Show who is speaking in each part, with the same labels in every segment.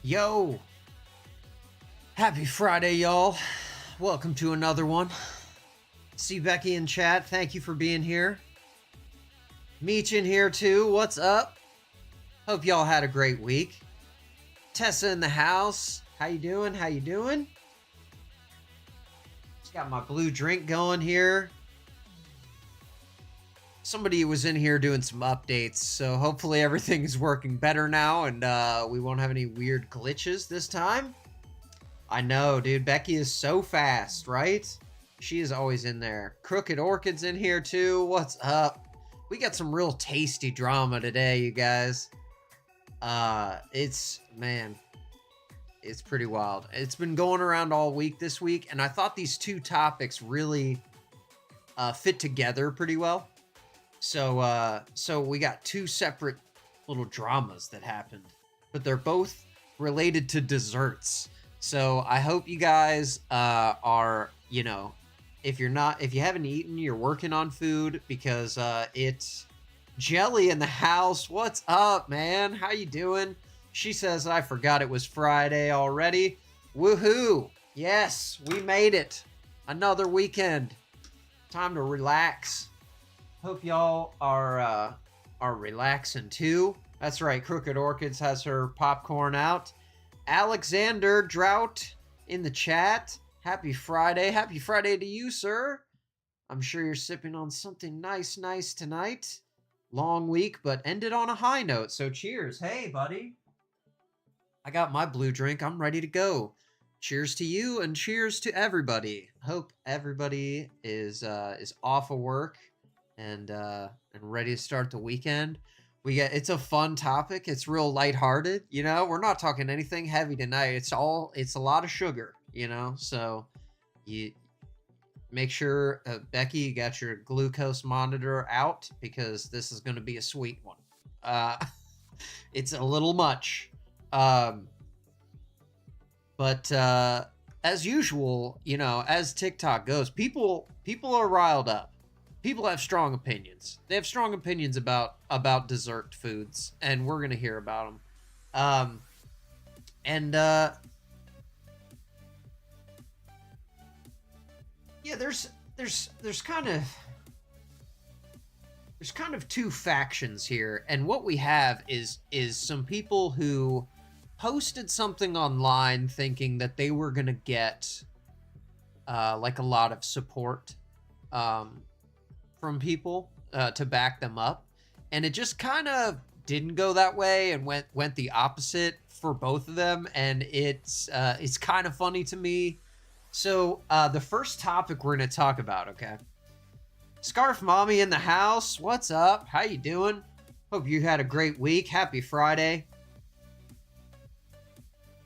Speaker 1: Yo, happy Friday, y'all. Welcome to another one. See Becky in chat. Thank you for being here. Meech in here too. What's up? Hope y'all had a great week. Tessa in the house. How you doing? How you doing? Just got my blue drink going here. Somebody was in here doing some updates, so hopefully everything's working better now and we won't have any weird glitches this time. I know, dude. Becky is so fast, right? She is always in there. Crooked Orchid's in here too. What's up? We got some real tasty drama today, you guys. It's pretty wild. It's been going around all week this week, and I thought these two topics really fit together pretty well. So we got two separate little dramas that happened, but they're both related to desserts. So I hope you guys are, you know, if you haven't eaten, you're working on food, because it's Jelly in the house. What's up, man? How you doing? She says, I forgot it was Friday already. Woohoo! Yes, we made it. Another weekend. Time to relax. Hope y'all are relaxing too. That's right, Crooked Orchids has her popcorn out. Alexander Drought in the chat. Happy Friday. Happy Friday to you, sir. I'm sure you're sipping on something nice tonight. Long week, but ended on a high note, so cheers. Hey, buddy. I got my blue drink. I'm ready to go. Cheers to you and cheers to everybody. Hope everybody is off of work and ready to start the weekend. It's a fun topic. It's real lighthearted, you know. We're not talking anything heavy tonight. It's a lot of sugar, you know. So you make sure, Becky, you got your glucose monitor out, because this is going to be a sweet one. It's a little much. But as usual, you know, as TikTok goes, people are riled up. People have strong opinions. They have strong opinions about dessert foods, and we're gonna hear about them. Yeah, there's kind of two factions here, and what we have is some people who posted something online thinking that they were gonna get like a lot of support from people to back them up, and it just kind of didn't go that way and went the opposite for both of them, and it's kind of funny to me. So the first topic we're going to talk about, okay? Scarf Mommy in the house. What's up? How you doing? Hope you had a great week. Happy Friday.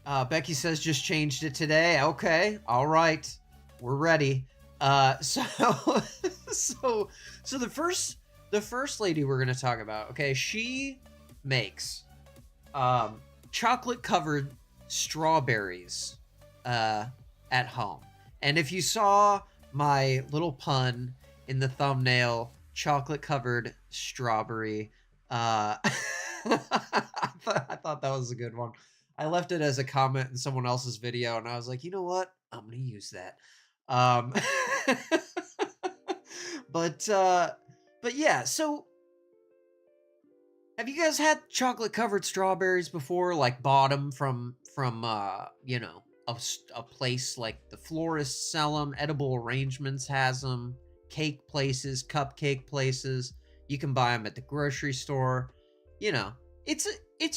Speaker 1: Becky says just changed it today. Okay. All right. We're ready. So the first lady we're going to talk about, okay, she makes chocolate covered strawberries at home. And if you saw my little pun in the thumbnail, chocolate covered strawberry, I thought that was a good one. I left it as a comment in someone else's video, and I was like, you know what? I'm going to use that. But yeah, so have you guys had chocolate covered strawberries before? Like bought them from you know, a place like the florists sell them, Edible Arrangements has them, cake places, cupcake places. You can buy them at the grocery store. You know, it's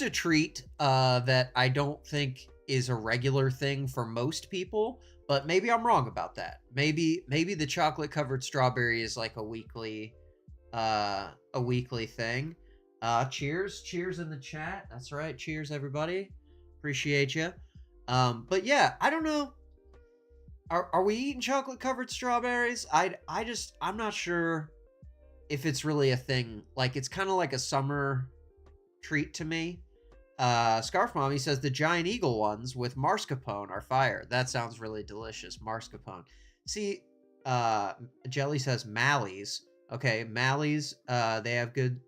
Speaker 1: a treat that I don't think is a regular thing for most people, but maybe I'm wrong about that. Maybe the chocolate covered strawberry is like a weekly thing. Cheers in the chat. That's right. Cheers, everybody. Appreciate you. But yeah, I don't know. Are we eating chocolate covered strawberries? I'm not sure if it's really a thing. Like, it's kind of like a summer treat to me. Scarf Mommy says the giant eagle ones with mascarpone are fire. That sounds really delicious. Mascarpone. See, Jelly says Mally's. Okay, Mally's, they have good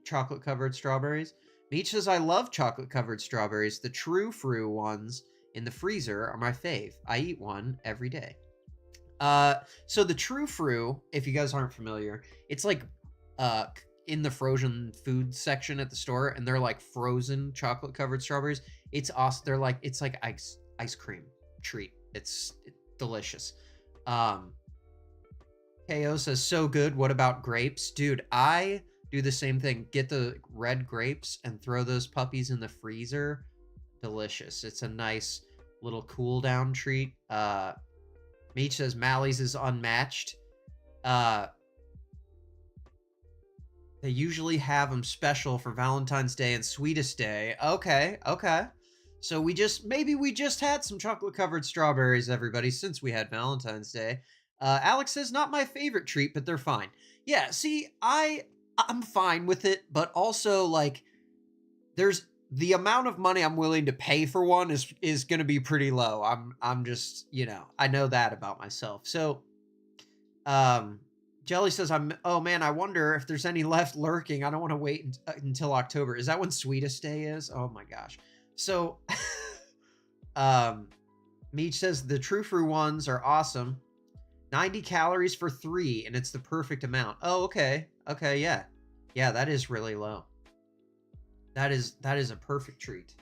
Speaker 1: chocolate covered strawberries. Meech says, I love chocolate-covered strawberries. The true fruit ones in the freezer are my fave. I eat one every day. So the true fruit, if you guys aren't familiar, it's like in the frozen food section at the store, and they're like frozen chocolate-covered strawberries. It's awesome. It's like ice cream treat. It's delicious. KO says, so good. What about grapes? Dude, I do the same thing. Get the red grapes and throw those puppies in the freezer. Delicious. It's a nice little cool down treat. Meech says Mally's is unmatched. They usually have them special for Valentine's Day and Sweetest Day. Okay. So maybe we just had some chocolate covered strawberries, everybody, since we had Valentine's Day. Alex says, not my favorite treat, but they're fine. Yeah, see, I'm fine with it, but also, like, there's the amount of money I'm willing to pay for one is going to be pretty low. I'm just, I know that about myself. So, Jelly says, oh man, I wonder if there's any left lurking. I don't want to wait until October. Is that when Sweetest Day is? Oh my gosh. So, Meech says the True Fruit ones are awesome. 90 calories for 3, and it's the perfect amount. Oh, okay. Okay, yeah. Yeah, that is really low. That is a perfect treat.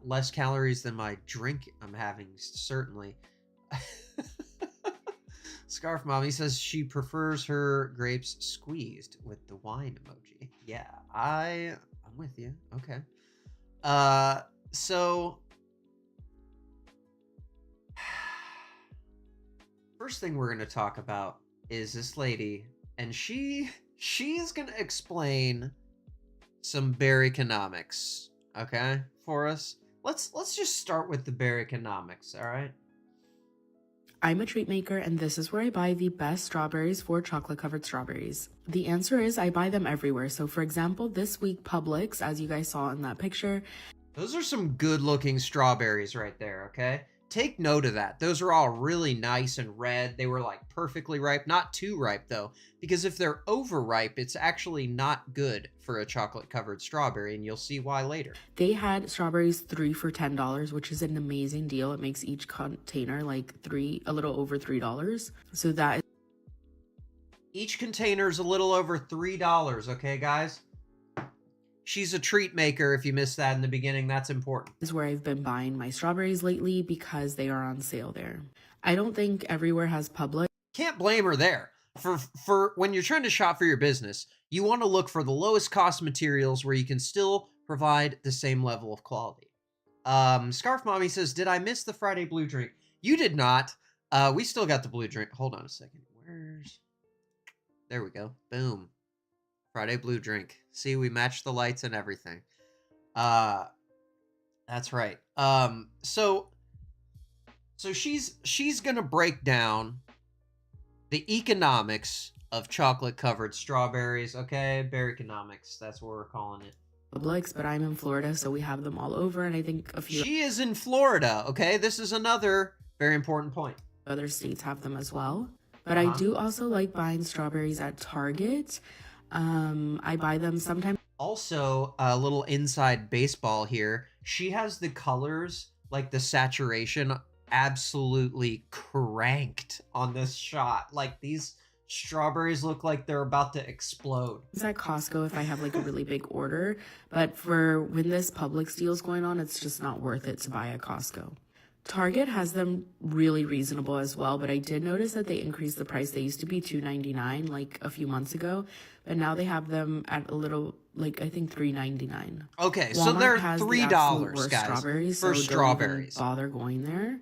Speaker 1: Less calories than my drink I'm having, certainly. Scarf Mommy says she prefers her grapes squeezed with the wine emoji. Yeah, I'm with you. Okay. So first thing we're going to talk about is this lady, and she's going to explain some Berry-conomics, okay, for us. Let's just start with the Berry-conomics, all right?
Speaker 2: I'm a Treatmaker, and this is where I buy the best strawberries for chocolate-covered strawberries. The answer is I buy them everywhere. So, for example, this week, Publix, as you guys saw in that picture.
Speaker 1: Those are some good-looking strawberries right there, okay? Take note of that. Those are all really nice and red. They were like perfectly ripe. Not too ripe though, because if they're overripe, it's actually not good for a chocolate covered strawberry, and you'll see why later.
Speaker 2: They had strawberries 3 for $10, which is an amazing deal. It makes each container like a little over $3. So that is
Speaker 1: each container is a little over $3, okay guys? She's a treat maker. If you missed that in the beginning, that's important.
Speaker 2: Is where I've been buying my strawberries lately because they are on sale there. I don't think everywhere has Publix.
Speaker 1: Can't blame her there. For when you're trying to shop for your business, you want to look for the lowest cost materials where you can still provide the same level of quality. Scarf Mommy says, did I miss the Friday blue drink? You did not. We still got the blue drink. Hold on a second. There we go. Boom. Friday blue drink. See, we matched the lights and everything. That's right. So she's gonna break down the economics of chocolate covered strawberries. Okay, Berry-conomics. That's what we're calling it.
Speaker 2: Publix, but I'm in Florida, so we have them all over, and I think a few.
Speaker 1: She is in Florida. Okay, this is another very important point.
Speaker 2: Other states have them as well, but I do also like buying strawberries at Target. I buy them sometimes.
Speaker 1: Also, a little inside baseball here. She has the colors, like the saturation, absolutely cranked on this shot. Like, these strawberries look like they're about to explode.
Speaker 2: It's at Costco if I have like a really big order, but for when this Publix deal's going on, it's just not worth it to buy at Costco. Target has them really reasonable as well, but I did notice that they increased the price. They used to be $2.99 like a few months ago, but now they have them at a little, like, I think $3.99.
Speaker 1: Okay, Walmart, so they're $3, guys,
Speaker 2: strawberries,
Speaker 1: for
Speaker 2: so
Speaker 1: strawberries.
Speaker 2: Don't even bother going there.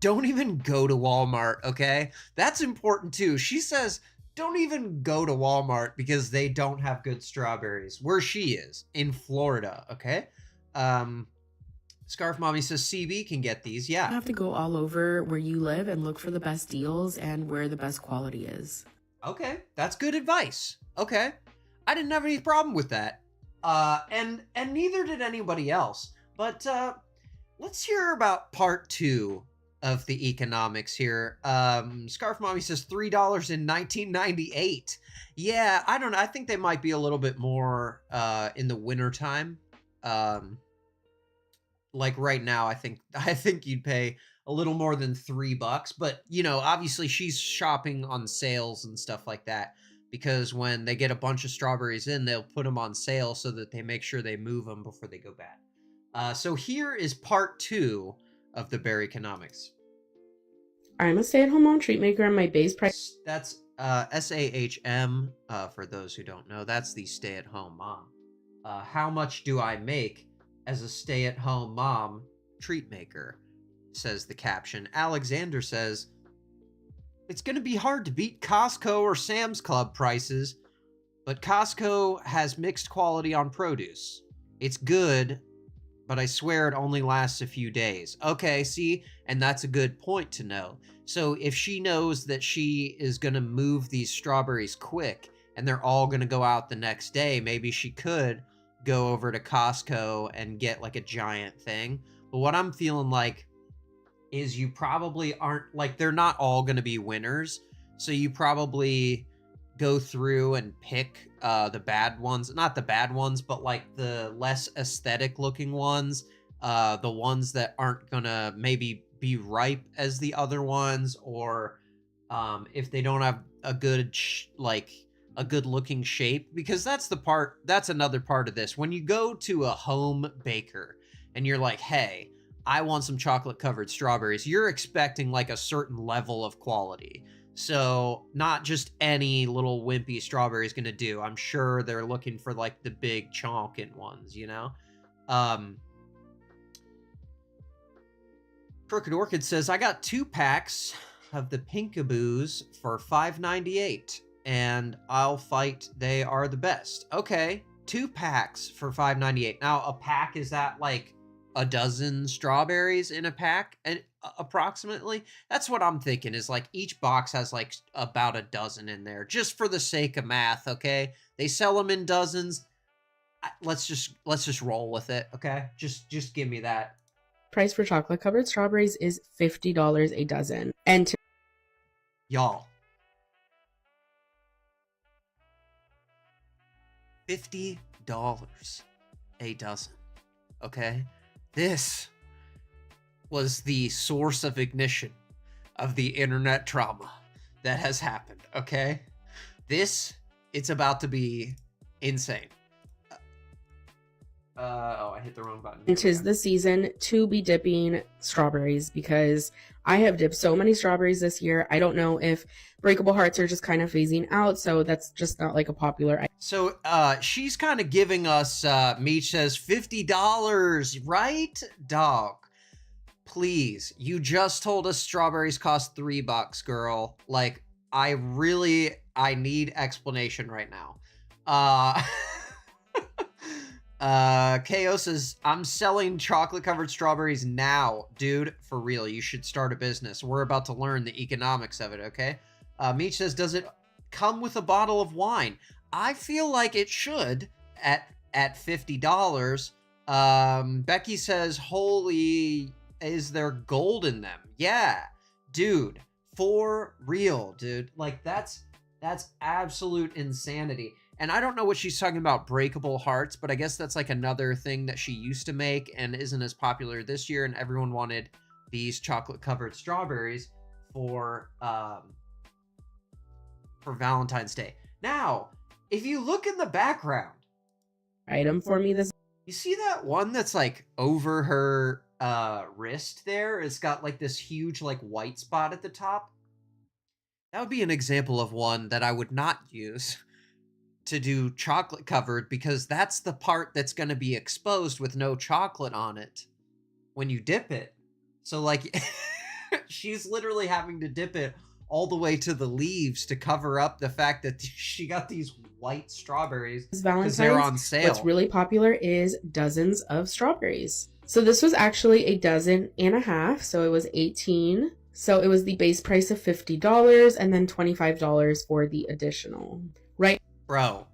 Speaker 1: Don't even go to Walmart, okay? That's important too. She says, don't even go to Walmart because they don't have good strawberries. Where she is, in Florida, okay? Scarf Mommy says CB can get these. Yeah.
Speaker 2: You have to go all over where you live and look for the best deals and where the best quality is.
Speaker 1: Okay, that's good advice. Okay. I didn't have any problem with that. And neither did anybody else. But let's hear about part 2 of the economics here. Scarf Mommy says $3 in 1998. Yeah, I don't know. I think they might be a little bit more in the wintertime. Like right now, I think you'd pay a little more than $3, but you know, obviously she's shopping on sales and stuff like that, because when they get a bunch of strawberries in, they'll put them on sale so that they make sure they move them before they go bad. So here is part 2 of the Berry-conomics.
Speaker 2: I'm a stay-at-home mom Treatmaker, and my base price.
Speaker 1: That's SAHM, for those who don't know. That's the stay-at-home mom. How much do I make as a stay-at-home mom Treatmaker, says the caption. Alexander says, it's going to be hard to beat Costco or Sam's Club prices, but Costco has mixed quality on produce. It's good, but I swear it only lasts a few days. Okay, see? And that's a good point to know. So if she knows that she is going to move these strawberries quick and they're all going to go out the next day, maybe she could go over to Costco and get like a giant thing. But what I'm feeling like is you probably aren't, like, they're not all going to be winners. So you probably go through and pick the bad ones, not the bad ones, but like the less aesthetic looking ones, the ones that aren't gonna maybe be ripe as the other ones, or if they don't have a good a good looking shape, because that's another part of this. When you go to a home baker and you're like, hey, I want some chocolate covered strawberries, you're expecting like a certain level of quality. So not just any little wimpy strawberry is going to do. I'm sure they're looking for like the big chonkin ones, you know? Crooked Orchid says, I got 2 packs of the Pinkaboos for $5.98, and I'll fight they are the best. Okay, 2 packs for $5.98. Now, a pack, is that like a dozen strawberries in a pack, and approximately? That's what I'm thinking, is like each box has like about a dozen in there, just for the sake of math. Okay, they sell them in dozens. Let's just roll with it. Okay, just give me that.
Speaker 2: Price for chocolate covered strawberries is $50 a dozen. And
Speaker 1: y'all, $50 a dozen. Okay, this was the source of ignition of the internet trauma that has happened. Okay, it's about to be insane. Oh, I hit the wrong button.
Speaker 2: It is the season to be dipping strawberries, because I have dipped so many strawberries this year. I don't know if breakable hearts are just kind of phasing out, so that's just not like a popular item.
Speaker 1: So she's kind of giving us, Meech says $50, right? Dog, please, you just told us strawberries cost $3, girl. Like, I need explanation right now. KO says, I'm selling chocolate covered strawberries now. Dude, for real, you should start a business. We're about to learn the economics of it, okay? Meech says, does it come with a bottle of wine? I feel like it should at $50. Becky says, holy, is there gold in them? Yeah, dude, for real, dude. Like, that's absolute insanity. And I don't know what she's talking about, breakable hearts, but I guess that's like another thing that she used to make and isn't as popular this year, and everyone wanted these chocolate-covered strawberries for Valentine's Day. Now, if you look in the background,
Speaker 2: Item for me this.
Speaker 1: you see that one that's like over her wrist there? It's got like this huge like white spot at the top. That would be an example of one that I would not use to do chocolate covered, because that's the part that's going to be exposed with no chocolate on it when you dip it. So like she's literally having to dip it all the way to the leaves to cover up the fact that she got these white strawberries because they're on sale.
Speaker 2: What's really popular is dozens of strawberries. So this was actually a dozen and a half, so it was 18. So it was the base price of $50 and then $25 for the additional. Right?
Speaker 1: Bro,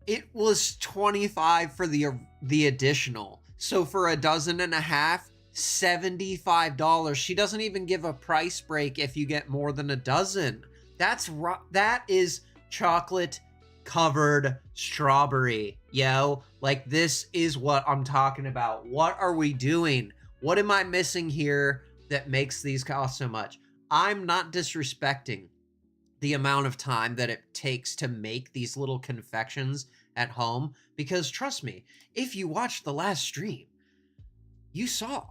Speaker 1: it was $25 for the additional. So for a dozen and a half, $75. She doesn't even give a price break if you get more than a dozen. That is chocolate covered strawberry, yo. Like, this is what I'm talking about. What are we doing? What am I missing here that makes these cost so much? I'm not disrespecting the amount of time that it takes to make these little confections at home, because trust me, if you watched the last stream, you saw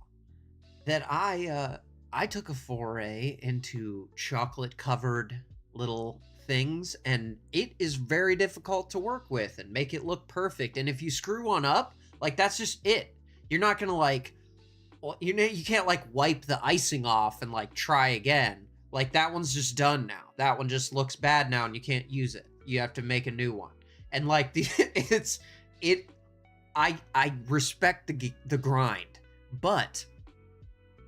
Speaker 1: that I took a foray into chocolate covered little things, and it is very difficult to work with and make it look perfect. And if you screw one up, like, that's just it. You're not gonna, like, well, you can't, like, wipe the icing off and, like, try again. Like, that one's just done now. That one just looks bad now and you can't use it. You have to make a new one. And, like, I respect the grind, but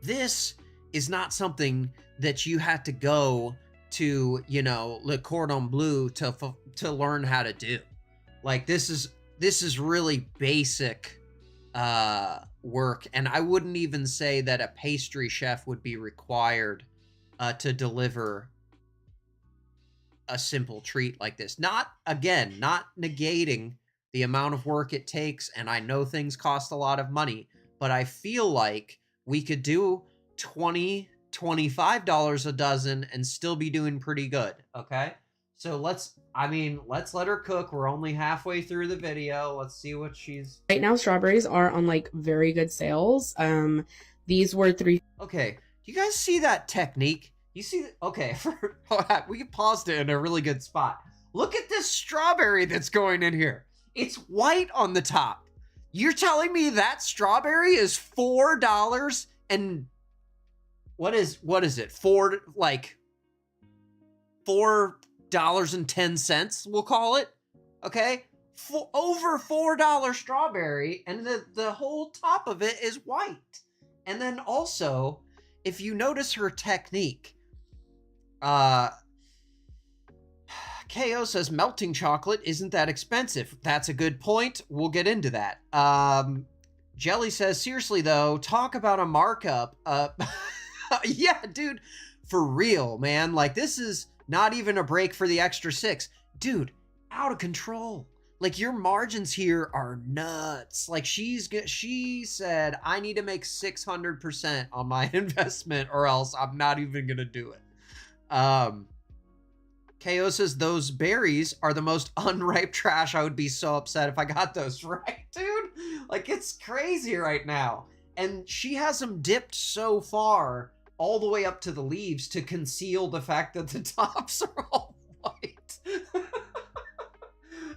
Speaker 1: this is not something that you have to go to, you know, Le Cordon Bleu to learn how to do. Like, this is really basic work, and I wouldn't even say that a pastry chef would be required to deliver a simple treat like this. Not negating the amount of work it takes, and I know things cost a lot of money, but I feel like we could do $25 a dozen and still be doing pretty good, okay? So let's let her cook. We're only halfway through the video. Let's see what she's...
Speaker 2: Right now, strawberries are on, like, very good sales. These were $3.
Speaker 1: Okay, do you guys see that technique? You see, okay, we can pause it in a really good spot. Look at this strawberry that's going in here. It's white on the top. You're telling me that strawberry is $4 and what is it? $4.10, we'll call it. Okay? Over $4 strawberry, and the whole top of it is white. And then also, if you notice her technique, KO says melting chocolate isn't that expensive. That's a good point. We'll get into that. Jelly says, seriously though, talk about a markup. Yeah, dude, for real, man. Like, this is not even a break for the extra 6. Dude, out of control. Like, your margins here are nuts. Like, she said, I need to make 600% on my investment or else I'm not even gonna do it. KO says, those berries are the most unripe trash. I would be so upset if I got those right, dude. Like, it's crazy right now. And she has them dipped so far all the way up to the leaves to conceal the fact that the tops are all white.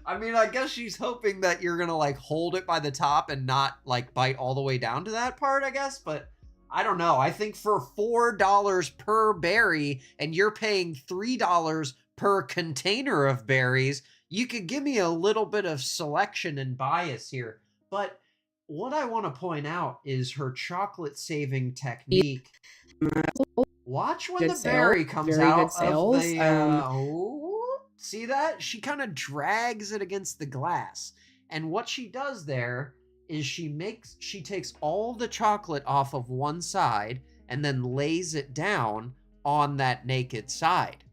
Speaker 1: I mean, I guess she's hoping that you're gonna, like, hold it by the top and not, like, bite all the way down to that part, I guess. But I don't know. I think for $4 per berry and you're paying $3 per container of berries, you could give me a little bit of selection and bias here. But what I want to point out is her chocolate saving technique. Watch when the berry comes out of the... see that? She kind of drags it against the glass. And what she does there is she takes all the chocolate off of one side and then lays it down on that naked side.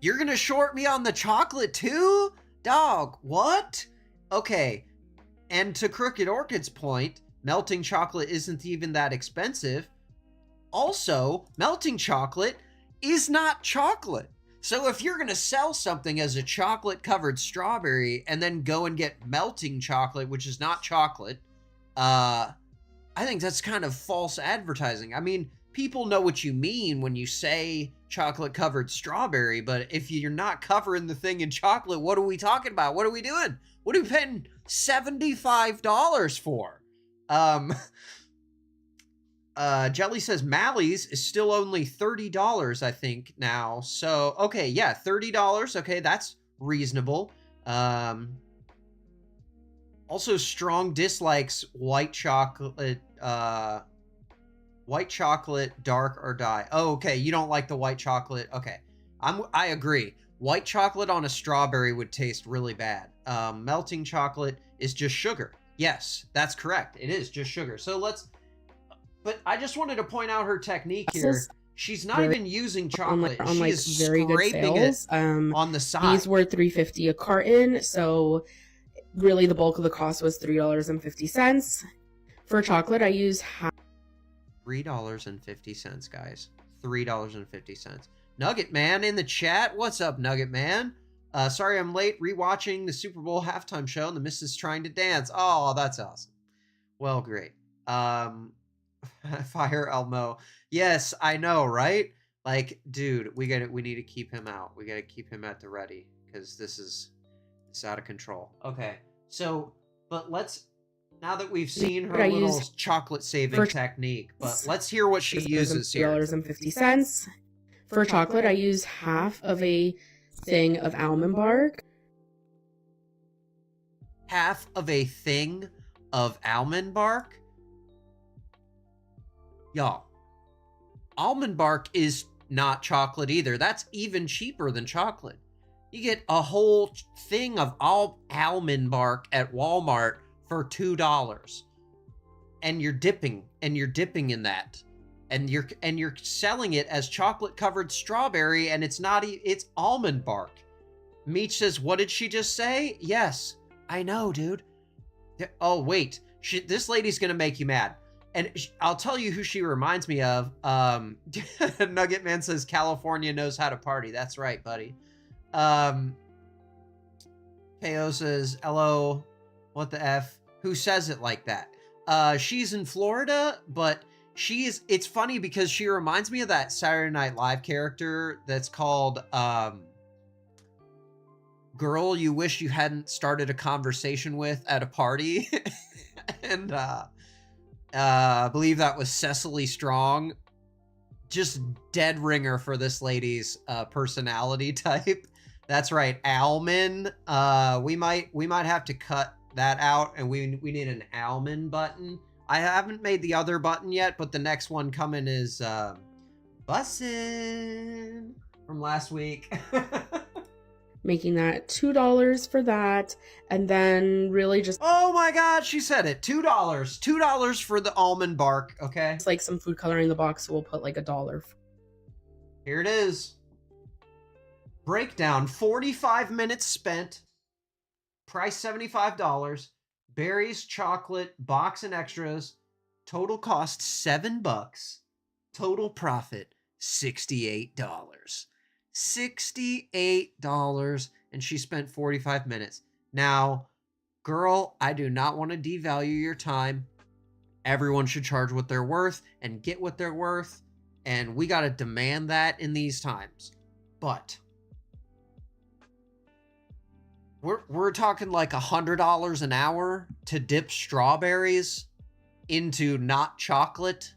Speaker 1: You're gonna short me on the chocolate too? Dog, what? Okay, and to Crooked Orchid's point, melting chocolate isn't even that expensive. Also, melting chocolate is not chocolate. So if you're gonna sell something as a chocolate-covered strawberry and then go and get melting chocolate, which is not chocolate, I think that's kind of false advertising. I mean, people know what you mean when you say chocolate-covered strawberry, but if you're not covering the thing in chocolate, what are we talking about? What are we doing? What are we paying $75 for? Jelly says Mally's is still only $30, I think, now. So, okay, yeah, $30. Okay, that's reasonable. Also, Strong dislikes white chocolate, dark or die. Oh, okay, you don't like the white chocolate. Okay, I agree. White chocolate on a strawberry would taste really bad. Melting chocolate is just sugar. Yes, that's correct. It is just sugar. So but I just wanted to point out her technique here. She's not even using chocolate.
Speaker 2: on
Speaker 1: She is
Speaker 2: very good
Speaker 1: scraping it
Speaker 2: sales.
Speaker 1: on the side.
Speaker 2: These were $3.50 a carton, so really the bulk of the cost was $3.50. For chocolate, I use half.
Speaker 1: $3.50, guys. $3.50. Nugget Man in the chat. What's up, Nugget Man? Sorry I'm late. Rewatching the Super Bowl halftime show and the missus trying to dance. Oh, that's awesome. Well, great. Fire Elmo. Yes, I know, right? Like, dude, we need to keep him out. We gotta keep him at the ready because it's out of control. Okay, so, but now that we've seen her little chocolate saving technique, but let's hear what she uses here.
Speaker 2: $3.50. For chocolate, I use half of a thing of almond bark.
Speaker 1: Half of a thing of almond bark? Y'all, almond bark is not chocolate either. That's even cheaper than chocolate. You get a whole thing of almond bark at Walmart for $2. And you're dipping in that. And you're selling it as chocolate covered strawberry, and it's almond bark. Meech says, what did she just say? Yes, I know, dude. Oh, wait. This lady's gonna make you mad. And I'll tell you who she reminds me of. Nugget Man says California knows how to party. That's right, buddy. KO says, hello, what the F? Who says it like that? She's in Florida, but it's funny because she reminds me of that Saturday Night Live character that's called Girl You Wish You Hadn't Started a Conversation With at a Party. And I believe that was Cecily Strong. Just dead ringer for this lady's personality type. That's right, Almond. We might have to cut that out, and we need an Almond button. I haven't made the other button yet, but the next one coming is Bussin' from last week.
Speaker 2: Making that $2 for that, and then really just...
Speaker 1: Oh my god, she said it. $2. $2 for the almond bark, okay?
Speaker 2: It's like some food coloring in the box, so we'll put like $1.
Speaker 1: Here it is. Breakdown, 45 minutes spent. Price $75. Berries, chocolate, box and extras. Total cost $7. Total profit $68. $68, and she spent 45 minutes. Now, girl, I do not want to devalue your time. Everyone should charge what they're worth and get what they're worth, and we got to demand that in these times. But we're talking like $100 an hour to dip strawberries into not chocolate.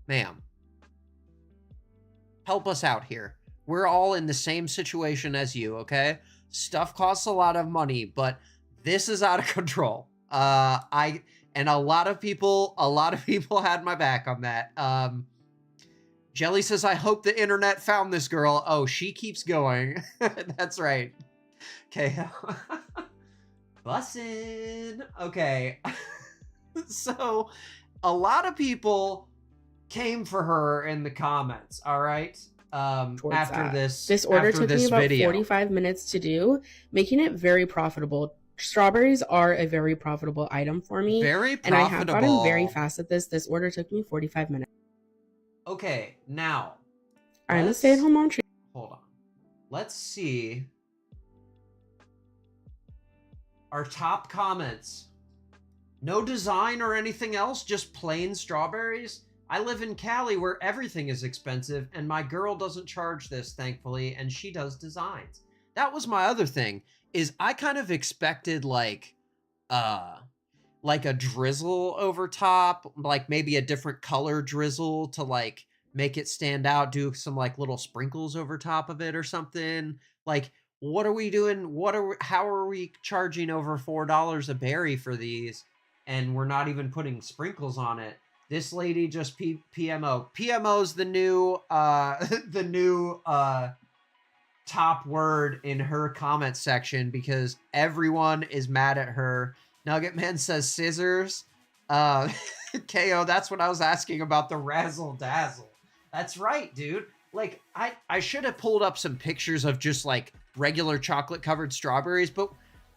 Speaker 1: Ma'am, help us out here. We're all in the same situation as you, okay? Stuff costs a lot of money, but this is out of control. And a lot of people had my back on that. Jelly says, I hope the internet found this girl. Oh, she keeps going. That's right. Okay. Bussin'. Okay. So a lot of people came for her in the comments, all right? After this
Speaker 2: order took me about 45 minutes to do, making it very profitable. Strawberries are a very profitable item for me.
Speaker 1: Very profitable.
Speaker 2: And I have gotten very fast at this. This order took me 45 minutes.
Speaker 1: Okay, now.
Speaker 2: I'm a stay-at-home mom.
Speaker 1: Hold on. Let's see. Our top comments. No design or anything else, just plain strawberries. I live in Cali where everything is expensive, and my girl doesn't charge this, thankfully, and she does designs. That was my other thing, is I kind of expected like a drizzle over top, like maybe a different color drizzle to like make it stand out, do some like little sprinkles over top of it or something. Like, what are we doing? How are we charging over $4 a berry for these? And we're not even putting sprinkles on it. This lady just PMO. PMO's the new top word in her comment section because everyone is mad at her. Nugget Man says scissors. KO, that's what I was asking about the razzle dazzle. That's right, dude. Like, I should have pulled up some pictures of just like regular chocolate covered strawberries, but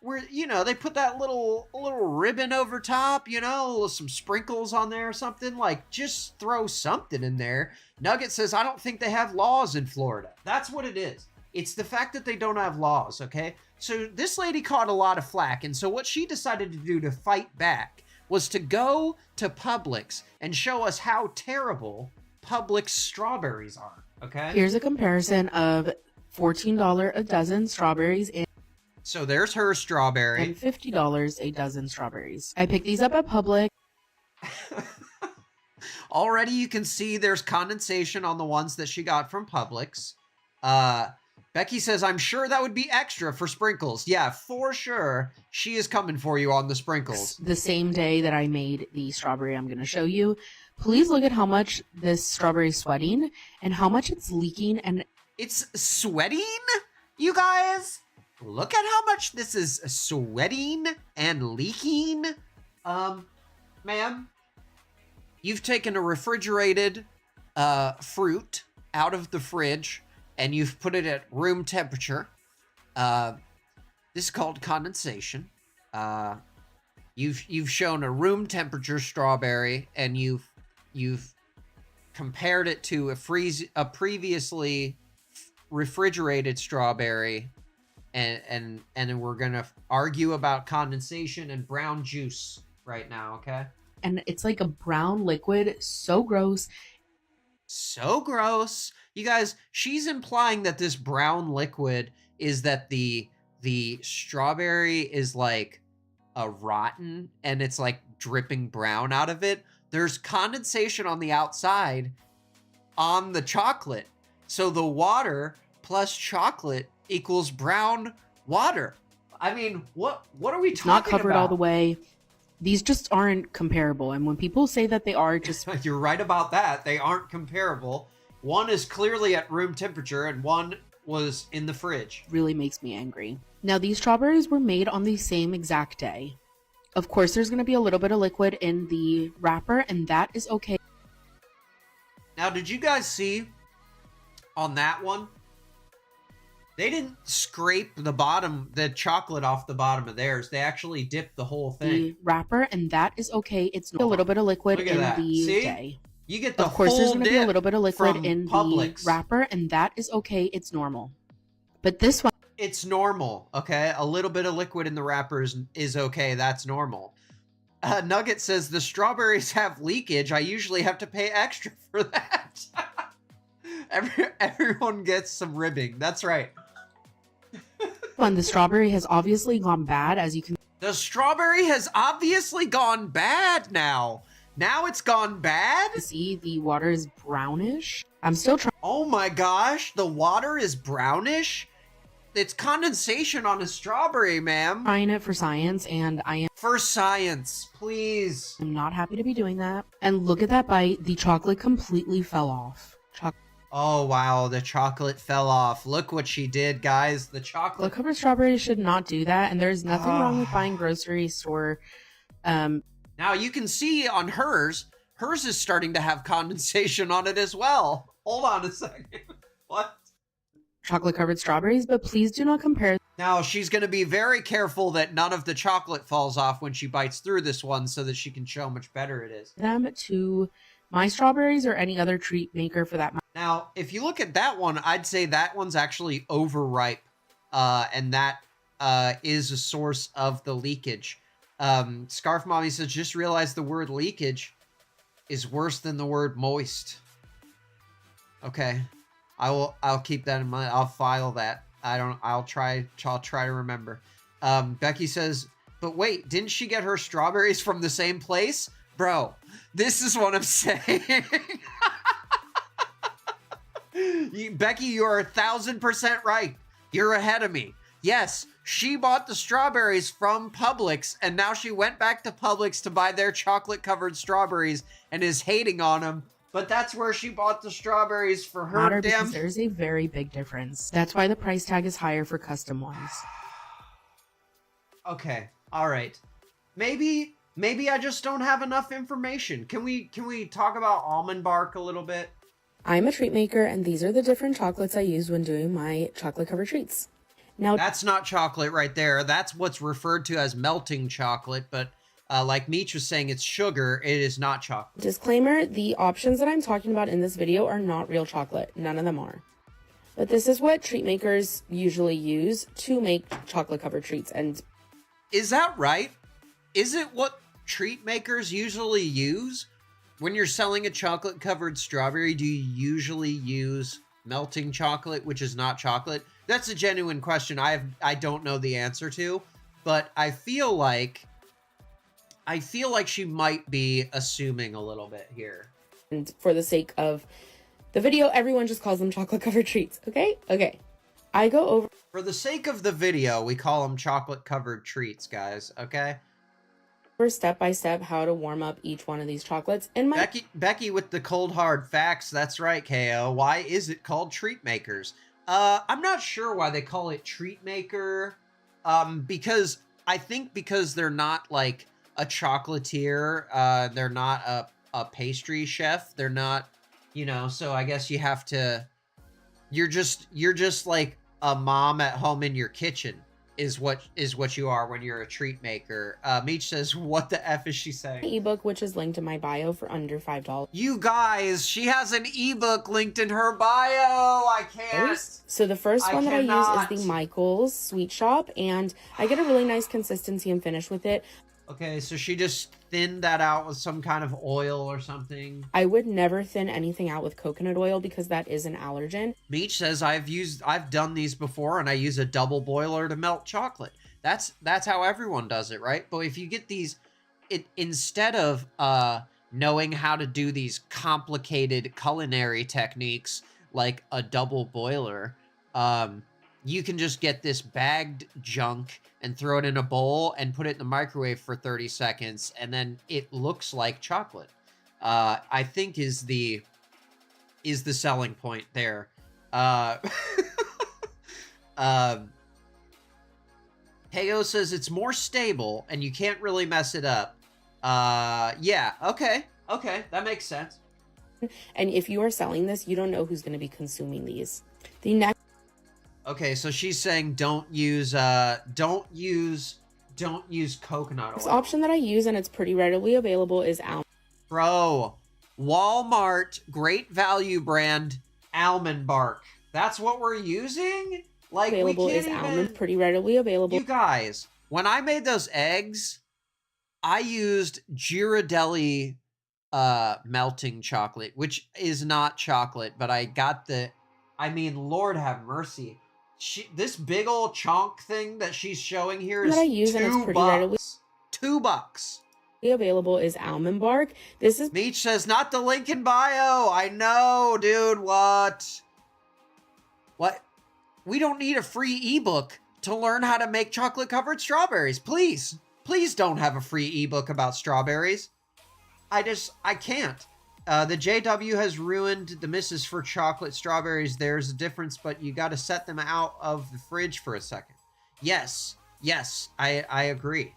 Speaker 1: they put that little ribbon over top, some sprinkles on there or something. Like, just throw something in there. Nugget says, I don't think they have laws in Florida. That's what it is. It's the fact that they don't have laws, okay? So this lady caught a lot of flack, and so what she decided to do to fight back was to go to Publix and show us how terrible Publix strawberries are, okay?
Speaker 2: Here's a comparison of $14 a dozen strawberries
Speaker 1: so there's her strawberry.
Speaker 2: and $50 a dozen strawberries. I picked these up at Publix.
Speaker 1: Already you can see there's condensation on the ones that she got from Publix. Becky says, I'm sure that would be extra for sprinkles. Yeah, for sure. She is coming for you on the sprinkles.
Speaker 2: The same day that I made the strawberry I'm going to show you. Please look at how much this strawberry is sweating and how much it's leaking. And
Speaker 1: it's sweating, you guys? Look at how much this is sweating and leaking. Ma'am, you've taken a refrigerated fruit out of the fridge and you've put it at room temperature. This is called condensation. You've shown a room temperature strawberry and you've compared it to a previously refrigerated strawberry, and we're gonna argue about condensation and brown juice right now, okay?
Speaker 2: And it's like a brown liquid, so gross.
Speaker 1: So gross. You guys, she's implying that this brown liquid is that the strawberry is like a rotten and it's like dripping brown out of it. There's condensation on the outside on the chocolate. So the water plus chocolate equals brown water. I mean, what are we talking about?
Speaker 2: Not covered all the way. These just aren't comparable. And when people say that they are, just...
Speaker 1: You're right about that. They aren't comparable. One is clearly at room temperature and one was in the fridge.
Speaker 2: Really makes me angry. Now, these strawberries were made on the same exact day. Of course, there's going to be a little bit of liquid in the wrapper, and that is okay.
Speaker 1: Now, did you guys see on that one? They didn't scrape the chocolate off the bottom of theirs. They actually dipped the whole thing.
Speaker 2: The wrapper, and that is okay. It's a little bit of liquid in
Speaker 1: that.
Speaker 2: the
Speaker 1: See?
Speaker 2: day.
Speaker 1: You get the
Speaker 2: Of course, there's going to be a little bit of liquid in
Speaker 1: Publix.
Speaker 2: the wrapper, and that is okay. It's normal. But this one...
Speaker 1: It's normal, okay? A little bit of liquid in the wrapper is okay. That's normal. Nugget says, the strawberries have leakage. I usually have to pay extra for that. Everyone gets some ribbing. That's right.
Speaker 2: The strawberry has obviously gone bad, as you can...
Speaker 1: The strawberry has obviously gone bad now. Now it's gone bad?
Speaker 2: See, the water is brownish. I'm still trying...
Speaker 1: Oh my gosh, the water is brownish? It's condensation on a strawberry, ma'am.
Speaker 2: Trying it for science, and I am...
Speaker 1: For science, please.
Speaker 2: I'm not happy to be doing that. And look at that bite. The chocolate completely fell off.
Speaker 1: Oh, wow, the chocolate fell off. Look what she did, guys. The chocolate...
Speaker 2: Covered strawberries should not do that, and there's nothing wrong with buying grocery store...
Speaker 1: Now, you can see on hers is starting to have condensation on it as well. Hold on a second. What?
Speaker 2: Chocolate-covered strawberries, but please do not compare...
Speaker 1: Now, she's going to be very careful that none of the chocolate falls off when she bites through this one so that she can show how much better it is.
Speaker 2: ...them to my strawberries or any other Treatmaker for that matter.
Speaker 1: Now, if you look at that one, I'd say that one's actually overripe, and that is a source of the leakage. Scarf Mommy says, just realize the word leakage is worse than the word moist. Okay. I'll keep that in mind. I'll file that. I'll try to remember. Becky says, but wait, didn't she get her strawberries from the same place? Bro, this is what I'm saying. Becky, you are 1,000% right. You're ahead of me. Yes, she bought the strawberries from Publix, and now she went back to Publix to buy their chocolate-covered strawberries and is hating on them. But that's where she bought the strawberries for her damn...
Speaker 2: Because there's a very big difference. That's why the price tag is higher for custom ones.
Speaker 1: Okay, all right. maybe I just don't have enough information. Can we talk about almond bark a little bit?
Speaker 2: I'm a treat maker, and these are the different chocolates I use when doing my chocolate covered treats. Now,
Speaker 1: that's not chocolate right there. That's what's referred to as melting chocolate, but like Meech was saying, it's sugar. It is not chocolate.
Speaker 2: Disclaimer, the options that I'm talking about in this video are not real chocolate. None of them are. But this is what treat makers usually use to make chocolate covered treats. And
Speaker 1: is that right? Is it what treat makers usually use? When you're selling a chocolate covered strawberry, do you usually use melting chocolate, which is not chocolate? That's a genuine question I don't know the answer to, but I feel like she might be assuming a little bit here.
Speaker 2: And for the sake of the video, everyone just calls them chocolate covered treats, okay? Okay. I go over...
Speaker 1: For the sake of the video, we call them chocolate covered treats, guys, okay?
Speaker 2: Step by step how to warm up each one of these chocolates. And my
Speaker 1: Becky with the cold hard facts. That's right, KO. Why is it called treat makers? I'm not sure why they call it treat maker. Because I think because they're not like a chocolatier. They're not a pastry chef. They're not, you know, so I guess you have to, you're just like a mom at home in your kitchen is what you are when you're a treat maker. Meech says, what the F is she saying?
Speaker 2: Ebook, which is linked in my bio for under $5.
Speaker 1: You guys, she has an ebook linked in her bio. I can't.
Speaker 2: So the first one that I use is the Michael's Sweet Shop, and I get a really nice consistency and finish with it.
Speaker 1: Okay, so she just thinned that out with some kind of oil or something.
Speaker 2: I would never thin anything out with coconut oil because that is an allergen.
Speaker 1: Meech says I've done these before, and I use a double boiler to melt chocolate. That's how everyone does it, right? But if you get these, instead of knowing how to do these complicated culinary techniques like a double boiler, you can just get this bagged junk and throw it in a bowl and put it in the microwave for 30 seconds, and then it looks like chocolate. I think is the selling point there. Heo says it's more stable and you can't really mess it up. Yeah, okay, that makes sense.
Speaker 2: And if you are selling this, you don't know who's going to be consuming these. The next...
Speaker 1: Okay, so she's saying don't use coconut oil.
Speaker 2: This option that I use, and it's pretty readily available, is Almond.
Speaker 1: Bro, Walmart, great value brand, almond bark. That's what we're using? Like,
Speaker 2: available
Speaker 1: we can't
Speaker 2: is
Speaker 1: even...
Speaker 2: Almond, pretty readily available.
Speaker 1: You guys, when I made those eggs, I used Ghirardelli melting chocolate, which is not chocolate, but I got Lord have mercy. This big old chonk thing that she's showing here is $2. $2.
Speaker 2: Available is almond bark. This is...
Speaker 1: Meech says, not the link in bio. I know, dude. What? We don't need a free ebook to learn how to make chocolate covered strawberries. Please don't have a free ebook about strawberries. I can't. The JW has ruined the misses for chocolate strawberries. There's a difference, but you got to set them out of the fridge for a second. Yes, I agree.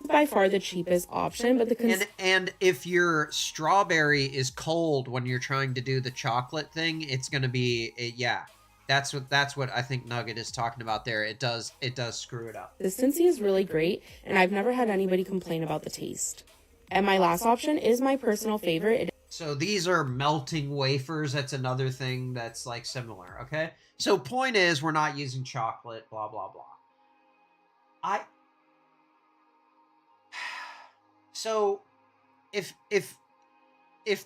Speaker 2: By far the cheapest option, but
Speaker 1: and if your strawberry is cold when you're trying to do the chocolate thing, it's gonna be yeah. That's what I think Nugget is talking about there. It does screw it up.
Speaker 2: Consistency is really great, and I've never had anybody complain about the taste. And my last option is my personal favorite.
Speaker 1: So these are melting wafers. That's another thing that's like similar, okay? So point is, we're not using chocolate, blah, blah, blah. So if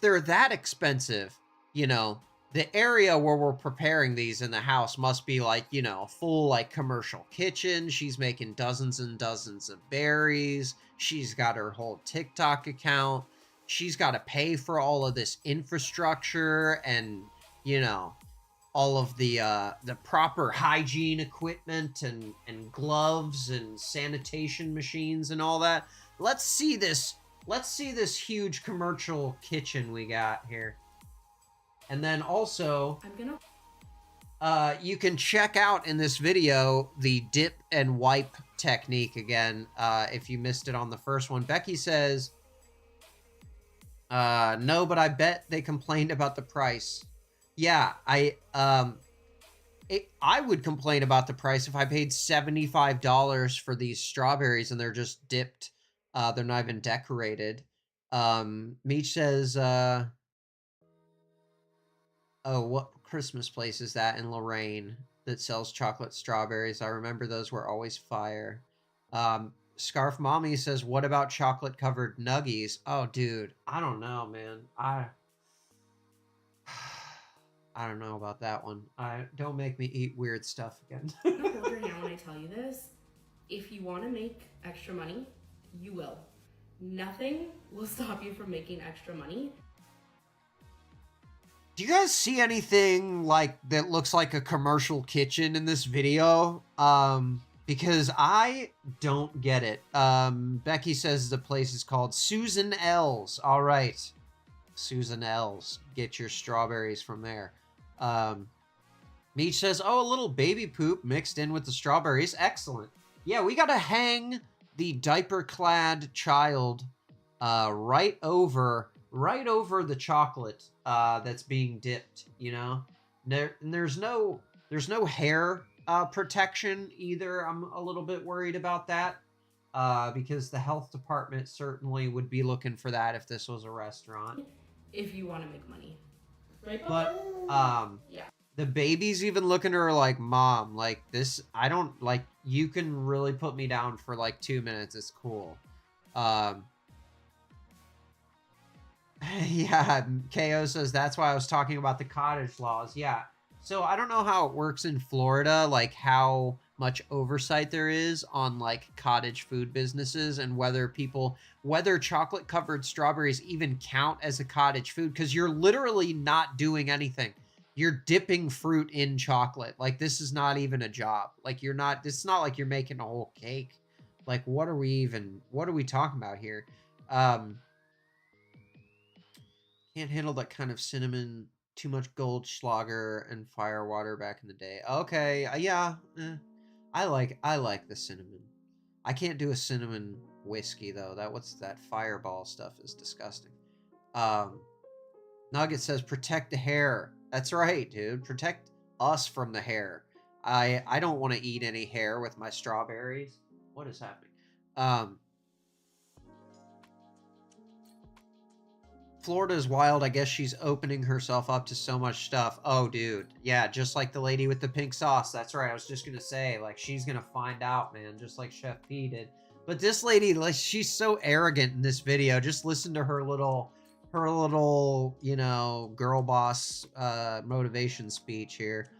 Speaker 1: they're that expensive, you know, the area where we're preparing these in the house must be like, you know, full like commercial kitchen. She's making dozens and dozens of berries. She's got her whole TikTok account. She's got to pay for all of this infrastructure and, you know, all of the proper hygiene equipment and gloves and sanitation machines and all that. Let's see this huge commercial kitchen we got here. And then also, You can check out in this video the dip and wipe technique again, if you missed it on the first one. Becky says, no, but I bet they complained about the price. Yeah, I would complain about the price if I paid $75 for these strawberries and they're just dipped. They're not even decorated. Meech says, oh, what Christmas place is that in Lorraine that sells chocolate strawberries? I remember those were always fire. Scarf Mommy says, what about chocolate covered nuggies? Oh, dude, I don't know, man. I don't know about that one. Don't make me eat weird stuff again.
Speaker 2: I'm gonna hold your hand when I tell you this. If you want to make extra money, you will. Nothing will stop you from making extra money.
Speaker 1: Do you guys see anything like that looks like a commercial kitchen in this video? Because I don't get it. Becky says the place is called Susan L's. All right. Susan L's. Get your strawberries from there. Meech says, oh, a little baby poop mixed in with the strawberries. Excellent. Yeah, we got to hang the diaper-clad child right over the chocolate that's being dipped, you know? There's no hair protection either. I'm a little bit worried about that because the health department certainly would be looking for that if this was a restaurant.
Speaker 2: If you want to make money. Right?
Speaker 1: But
Speaker 2: yeah.
Speaker 1: the baby's even looking at her like, Mom, like this, I don't, like, you can really put me down for like 2 minutes. It's cool. Yeah, KO says that's why I was talking about the cottage laws. Yeah. So I don't know how it works in Florida, like how much oversight there is on like cottage food businesses and whether chocolate covered strawberries even count as a cottage food, because you're literally not doing anything. You're dipping fruit in chocolate. Like, this is not even a job. Like, it's not like you're making a whole cake. Like, what are we talking about here? Can't handle that kind of cinnamon, too much Goldschlager and firewater back in the day. Okay, yeah, I like the cinnamon. I can't do a cinnamon whiskey though. That fireball stuff is disgusting. Nugget says protect the hair. That's right, dude. Protect us from the hair. I don't want to eat any hair with my strawberries. What is happening? Florida's wild. I guess she's opening herself up to so much stuff. Oh, dude. Yeah, just like the lady with the pink sauce. That's right. I was just going to say, like, she's going to find out, man, just like Chef P did. But this lady, like, she's so arrogant in this video. Just listen to her little, you know, girl boss motivation speech here.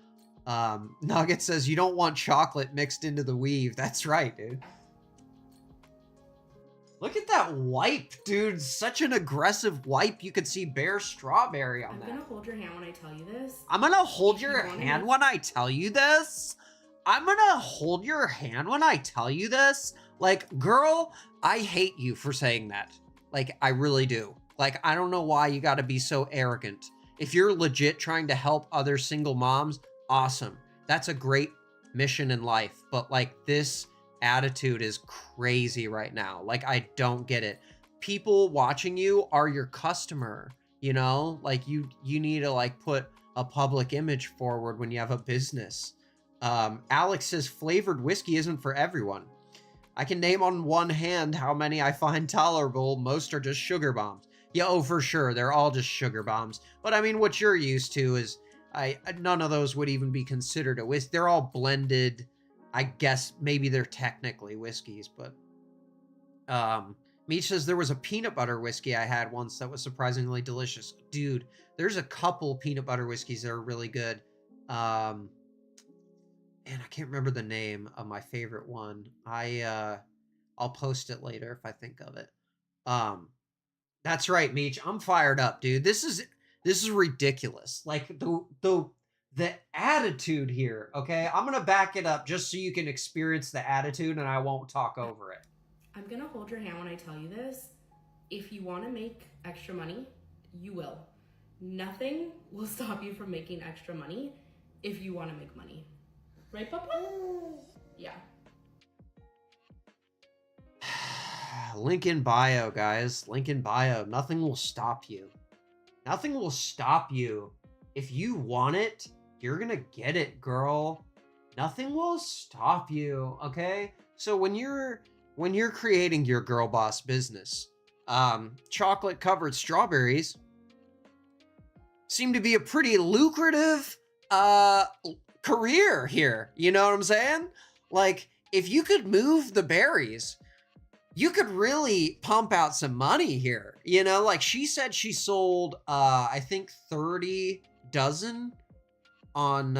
Speaker 1: Nugget says, you don't want chocolate mixed into the weave. That's right, dude. Look at that wipe, dude. Such an aggressive wipe. You could see bare strawberry on that.
Speaker 2: I'm gonna hold your hand when I tell you this.
Speaker 1: I'm gonna hold your hand when I tell you this? I'm gonna hold your hand when I tell you this? Like, girl, I hate you for saying that. Like, I really do. Like, I don't know why you gotta be so arrogant. If you're legit trying to help other single moms, awesome. That's a great mission in life. But, like, this attitude is crazy right now. Like, I don't get it. People watching you are your customer, you know? Like, you need to, like, put a public image forward when you have a business. Alex says flavored whiskey isn't for everyone. I can name on one hand how many I find tolerable. Most are just sugar bombs. Yeah, oh, for sure. They're all just sugar bombs. But I mean, what you're used to is none of those would even be considered a whiskey. They're all blended. I guess maybe they're technically whiskeys, but Meech says there was a peanut butter whiskey I had once that was surprisingly delicious. Dude, there's a couple peanut butter whiskeys that are really good. And I can't remember the name of my favorite one. I'll post it later if I think of it. That's right, Meech. I'm fired up, dude. This is ridiculous. Like the attitude here, okay? I'm gonna back it up just so you can experience the attitude and I won't talk over it.
Speaker 2: I'm gonna hold your hand when I tell you this. If you want to make extra money, you will. Nothing will stop you from making extra money if you want to make money. Right, Papa? Yeah.
Speaker 1: Link in bio, guys. Link in bio. Nothing will stop you. Nothing will stop you. If you want it, you're gonna get it, girl. Nothing will stop you, okay? So when you're creating your Girlboss business, chocolate covered strawberries seem to be a pretty lucrative career here. You know what I'm saying? Like, if you could move the berries, you could really pump out some money here. You know, like she said she sold, I think 30 dozen on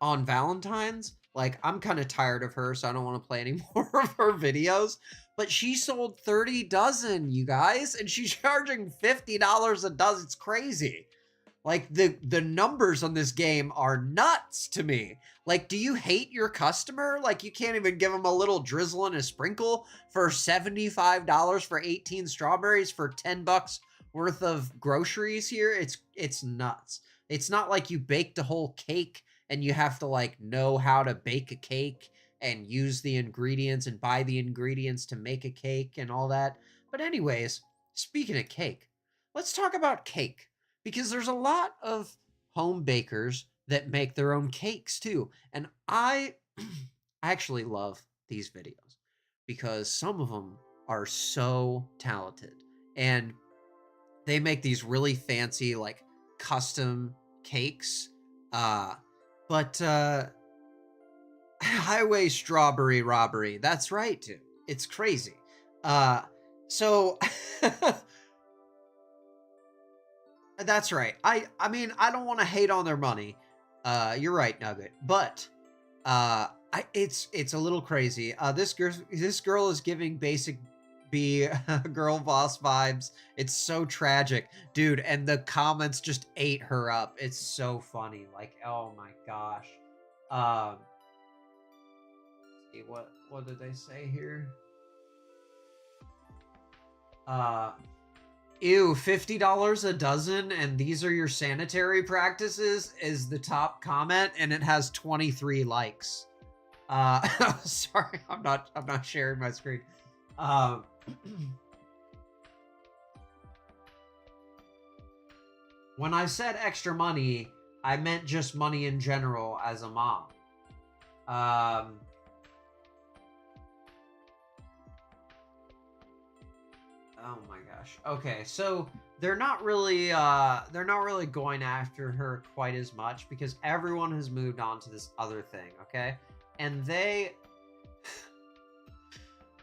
Speaker 1: Valentine's. Like, I'm kind of tired of her, so I don't want to play any more of her videos. But she sold 30 dozen, you guys, and she's charging $50 a dozen. It's crazy. Like, the numbers on this game are nuts to me. Like, do you hate your customer? Like, you can't even give them a little drizzle and a sprinkle for $75 for 18 strawberries for 10 bucks worth of groceries here? It's nuts. It's not like you baked a whole cake and you have to, like, know how to bake a cake and use the ingredients and buy the ingredients to make a cake and all that. But anyways, speaking of cake, let's talk about cake. Because there's a lot of home bakers that make their own cakes too. And I actually love these videos because some of them are so talented. And they make these really fancy, like, custom cakes. Highway strawberry robbery. That's right, dude. It's crazy. So that's right. I mean, I don't want to hate on their money. You're right, Nugget. But it's a little crazy. This girl is giving basic B Girlboss vibes. It's so tragic, dude. And the comments just ate her up. It's so funny. Like, oh my gosh. Let's see, what did they say here? Ew, $50 a dozen, and these are your sanitary practices is the top comment, and it has 23 likes. Sorry, I'm not sharing my screen. When I said extra money, I meant just money in general as a mom. Oh my gosh. Okay, so they're not really going after her quite as much because everyone has moved on to this other thing, okay? And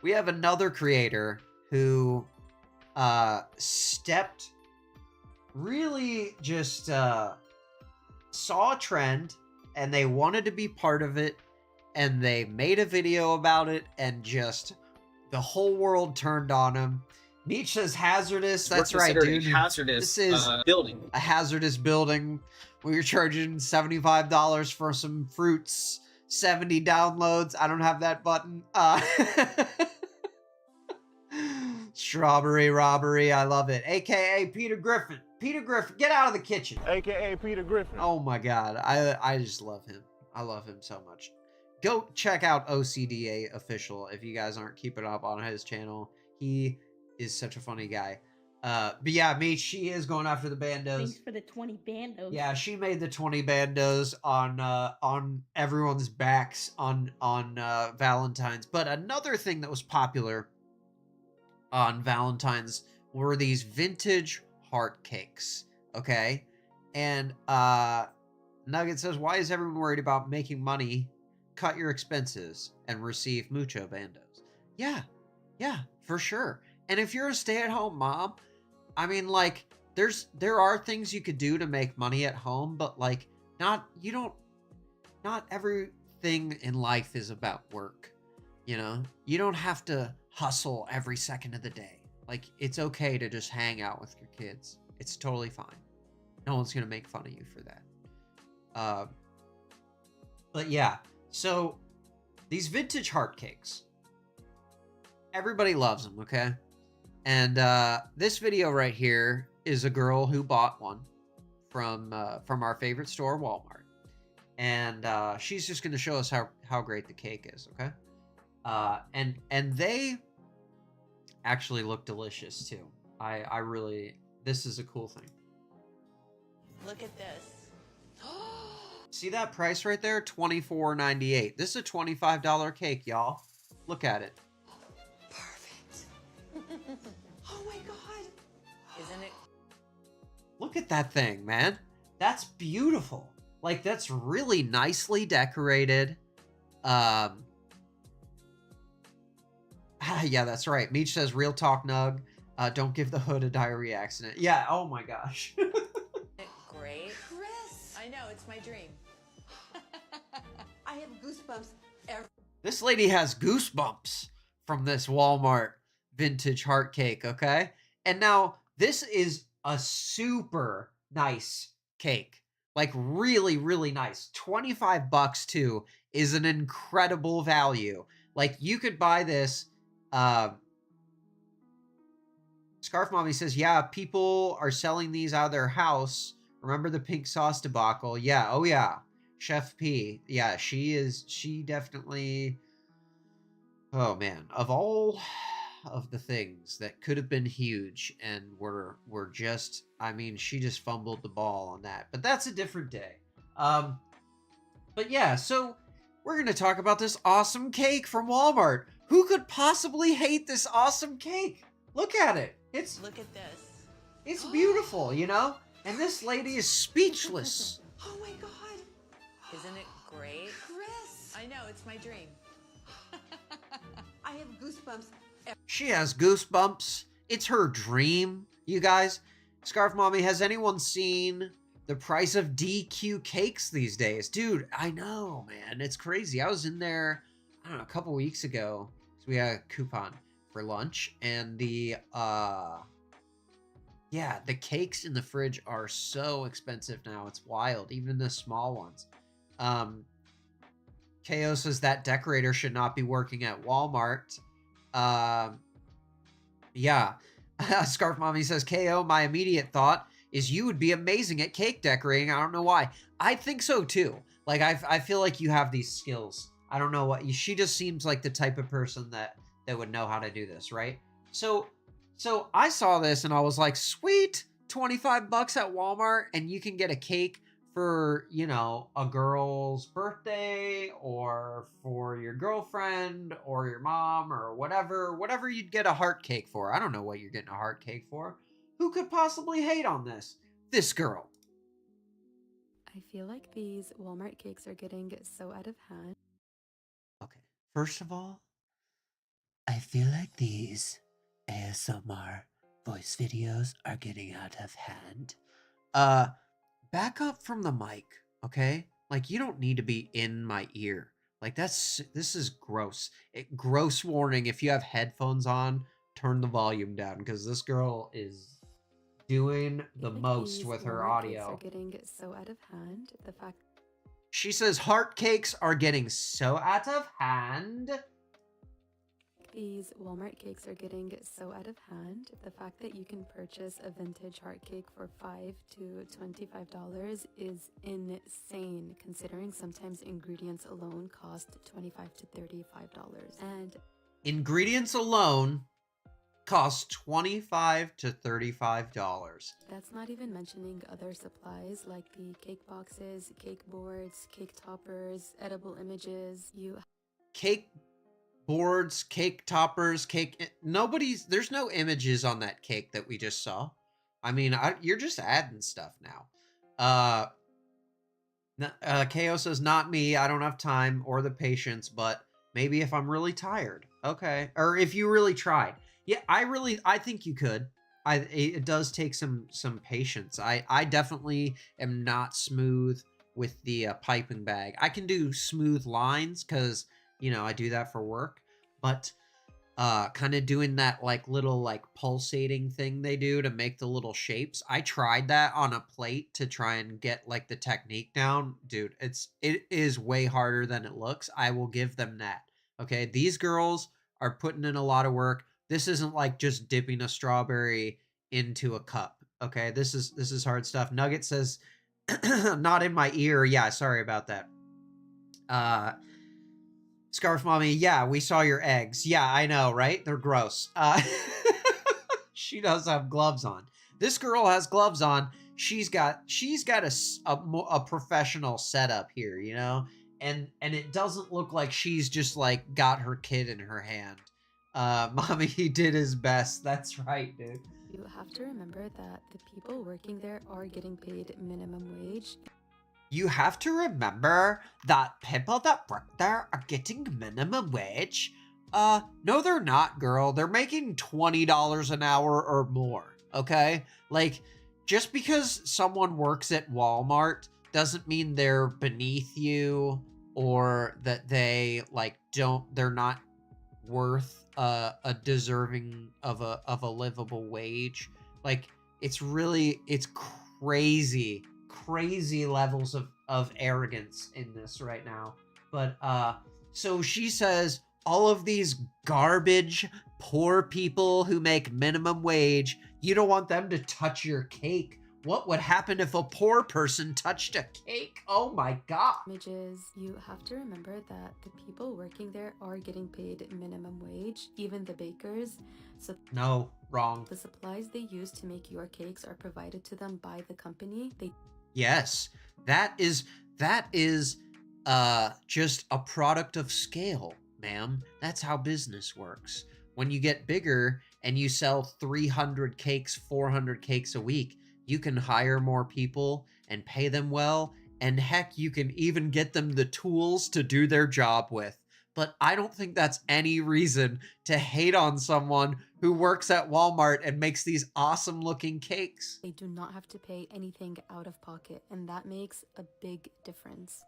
Speaker 1: we have another creator who stepped really just saw a trend and they wanted to be part of it and they made a video about it and just the whole world turned on him. Meech says hazardous. That's right, dude.
Speaker 3: Hazardous.
Speaker 1: This is
Speaker 3: building.
Speaker 1: A hazardous building where you're charging $75 for some fruits, 70 downloads. I don't have that button. Strawberry robbery. I love it. AKA Peter Griffin. Peter Griffin, get out of the kitchen.
Speaker 4: AKA Peter Griffin.
Speaker 1: Oh my God. I just love him. I love him so much. Go check out OCDA Official if you guys aren't keeping up on his channel. He is such a funny guy. But yeah, she is going after the bandos.
Speaker 5: Thanks for the 20 bandos.
Speaker 1: Yeah, she made the 20 bandos on everyone's backs on Valentine's. But another thing that was popular on Valentine's were these vintage heart cakes. Okay? And Nugget says, why is everyone worried about making money? Cut your expenses and receive mucho bandos. Yeah, for sure. And if you're a stay-at-home mom, I mean, like, there are things you could do to make money at home, but like, not everything in life is about work. You know, you don't have to hustle every second of the day. Like, it's okay to just hang out with your kids. It's totally fine. No one's gonna make fun of you for that. But yeah, so these vintage heart cakes, everybody loves them, okay? And this video right here is a girl who bought one from our favorite store, Walmart. and she's just going to show us how great the cake is, okay? And they actually look delicious too. I really, this is a cool thing.
Speaker 3: Look at this.
Speaker 1: See that price right there? $24.98. This is a $25 cake, y'all. Look at it.
Speaker 3: Perfect. Oh my God. Isn't it?
Speaker 1: Look at that thing, man. That's beautiful. Like, that's really nicely decorated. Yeah, that's right. Meech says, real talk, Nug. Don't give the hood a diarrhea accident. Yeah, oh my gosh.
Speaker 3: Great. Chris! I know, it's my dream. I have goosebumps every...
Speaker 1: This lady has goosebumps from this Walmart vintage heart cake, okay? And now, this is a super nice cake. Like, really, really nice. 25 bucks, too, is an incredible value. Like, you could buy this... Scarf Mommy says, yeah, people are selling these out of their house. Remember the pink sauce debacle? Yeah, oh yeah. Chef P. Yeah, she definitely... Oh man, of all of the things that could have been huge and were just, I mean, she just fumbled the ball on that. But that's a different day. But yeah, so we're going to talk about this awesome cake from Walmart. Who could possibly hate this awesome cake? Look at it.
Speaker 3: Look at this.
Speaker 1: It's beautiful, you know? And this lady is speechless.
Speaker 3: Oh my God. Isn't it great? Chris! I know, it's my dream. I have goosebumps.
Speaker 1: She has goosebumps. It's her dream, you guys. Scarf Mommy, has anyone seen the price of DQ cakes these days? Dude, I know, man. It's crazy. I was in there, I don't know, a couple weeks ago. So we had a coupon for lunch. And the cakes in the fridge are so expensive now. It's wild. Even the small ones. KO says that decorator should not be working at Walmart. Yeah. Scarf Mommy says, KO, my immediate thought is you would be amazing at cake decorating. I don't know why. I think so too. Like, I feel like you have these skills. I don't know what, she just seems like the type of person that would know how to do this, right? So I saw this and I was like, sweet, 25 bucks at Walmart and you can get a cake for, you know, a girl's birthday or for your girlfriend or your mom or whatever you'd get a heart cake for. I don't know what you're getting a heart cake for. Who could possibly hate on this? This girl.
Speaker 4: I feel like these Walmart cakes are getting so out of hand.
Speaker 1: Okay, first of all, I feel like these ASMR voice videos are getting out of hand. Back up from the mic, okay? Like, you don't need to be in my ear. Like, this is gross. Gross warning, if you have headphones on, turn the volume down, because this girl is doing the most with her audio.
Speaker 4: Are getting so out of hand. The fact
Speaker 1: she says heart cakes are getting so out of hand.
Speaker 4: These Walmart cakes are getting so out of hand. The fact that you can purchase a vintage heart cake for $5 to $25 is insane, considering sometimes ingredients alone cost $25 to $35. And
Speaker 1: ingredients alone cost $25 to $35.
Speaker 4: That's not even mentioning other supplies like the cake boxes, cake boards, cake toppers, edible images.
Speaker 1: Cake boards, cake toppers, there's no images on that cake that we just saw. I mean, you're just adding stuff now. KO says, not me, I don't have time or the patience, but maybe if I'm really tired. Okay. Or if you really tried. Yeah, I think you could. It does take some patience. I definitely am not smooth with the piping bag. I can do smooth lines because, you know, I do that for work, but kind of doing that like little like pulsating thing they do to make the little shapes. I tried that on a plate to try and get like the technique down. Dude, it is way harder than it looks. I will give them that. Okay, these girls are putting in a lot of work. This isn't like just dipping a strawberry into a cup. Okay, this is hard stuff. Nugget says Not in my ear. Yeah, sorry about that. Scarf Mommy, yeah, we saw your eggs. Yeah, I know, right? They're gross. She does have gloves on. This girl has gloves on. She's got a professional setup here, you know? And it doesn't look like she's just like got her kid in her hand. Mommy, he did his best. That's right, dude.
Speaker 4: You have to remember that the people working there are getting paid minimum wage.
Speaker 1: You have to remember that people that work there are getting minimum wage. No, they're not, girl. They're making $20 an hour or more, okay? Like, just because someone works at Walmart doesn't mean they're beneath you or that they, like, they're not worth a deserving of a livable wage. Like, it's crazy levels of arrogance in this right now. But so she says all of these garbage poor people who make minimum wage, you don't want them to touch your cake. What would happen if a poor person touched a cake? Oh my god.
Speaker 4: Images, you have to remember that the people working there are getting paid minimum wage, even the bakers. So
Speaker 1: no, wrong.
Speaker 4: The supplies they use to make your cakes are provided to them by the company.
Speaker 1: Yes, that is just a product of scale, ma'am. That's how business works. When you get bigger and you sell 300 cakes, 400 cakes a week, you can hire more people and pay them well, and heck, you can even get them the tools to do their job with. But I don't think that's any reason to hate on someone who works at Walmart and makes these awesome looking cakes.
Speaker 4: They do not have to pay anything out of pocket, and that makes a big difference.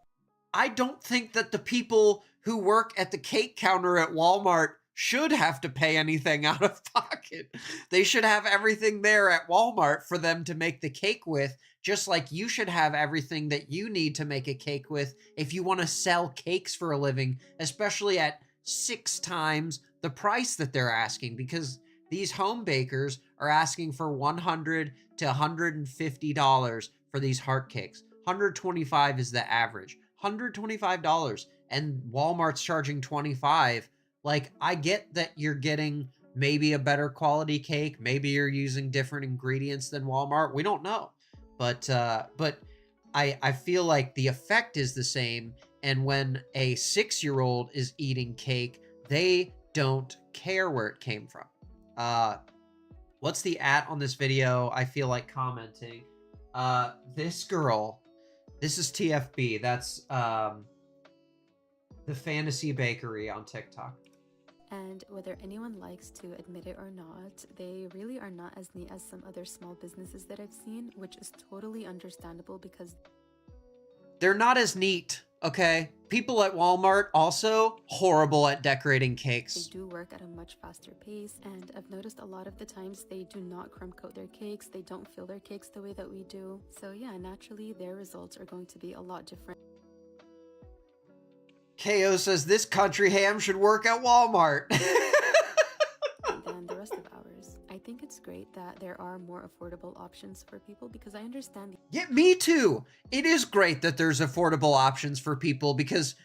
Speaker 1: I don't think that the people who work at the cake counter at Walmart should have to pay anything out of pocket. They should have everything there at Walmart for them to make the cake with, just like you should have everything that you need to make a cake with if you want to sell cakes for a living, especially at 6 times the price that they're asking, because these home bakers are asking for $100 to $150 for these heart cakes. $125 is the average. $125, and Walmart's charging $25. Like, I get that you're getting maybe a better quality cake. Maybe you're using different ingredients than Walmart. We don't know. But I feel like the effect is the same. And when a 6-year-old is eating cake, they don't care where it came from. What's the @ on this video? I feel like commenting. This girl, this is TFB. That's the Fantasy Bakery on TikTok.
Speaker 4: And whether anyone likes to admit it or not, they really are not as neat as some other small businesses that I've seen, which is totally understandable because
Speaker 1: they're not as neat, okay? People at Walmart also horrible at decorating cakes.
Speaker 4: They do work at a much faster pace, and I've noticed a lot of the times they do not crumb coat their cakes, they don't fill their cakes the way that we do. So yeah, naturally their results are going to be a lot different.
Speaker 1: KO says this country ham should work at Walmart.
Speaker 4: Than the rest of ours. I think it's great that there are more affordable options for people because I understand.
Speaker 1: Yeah, me too. It is great that there's affordable options for people because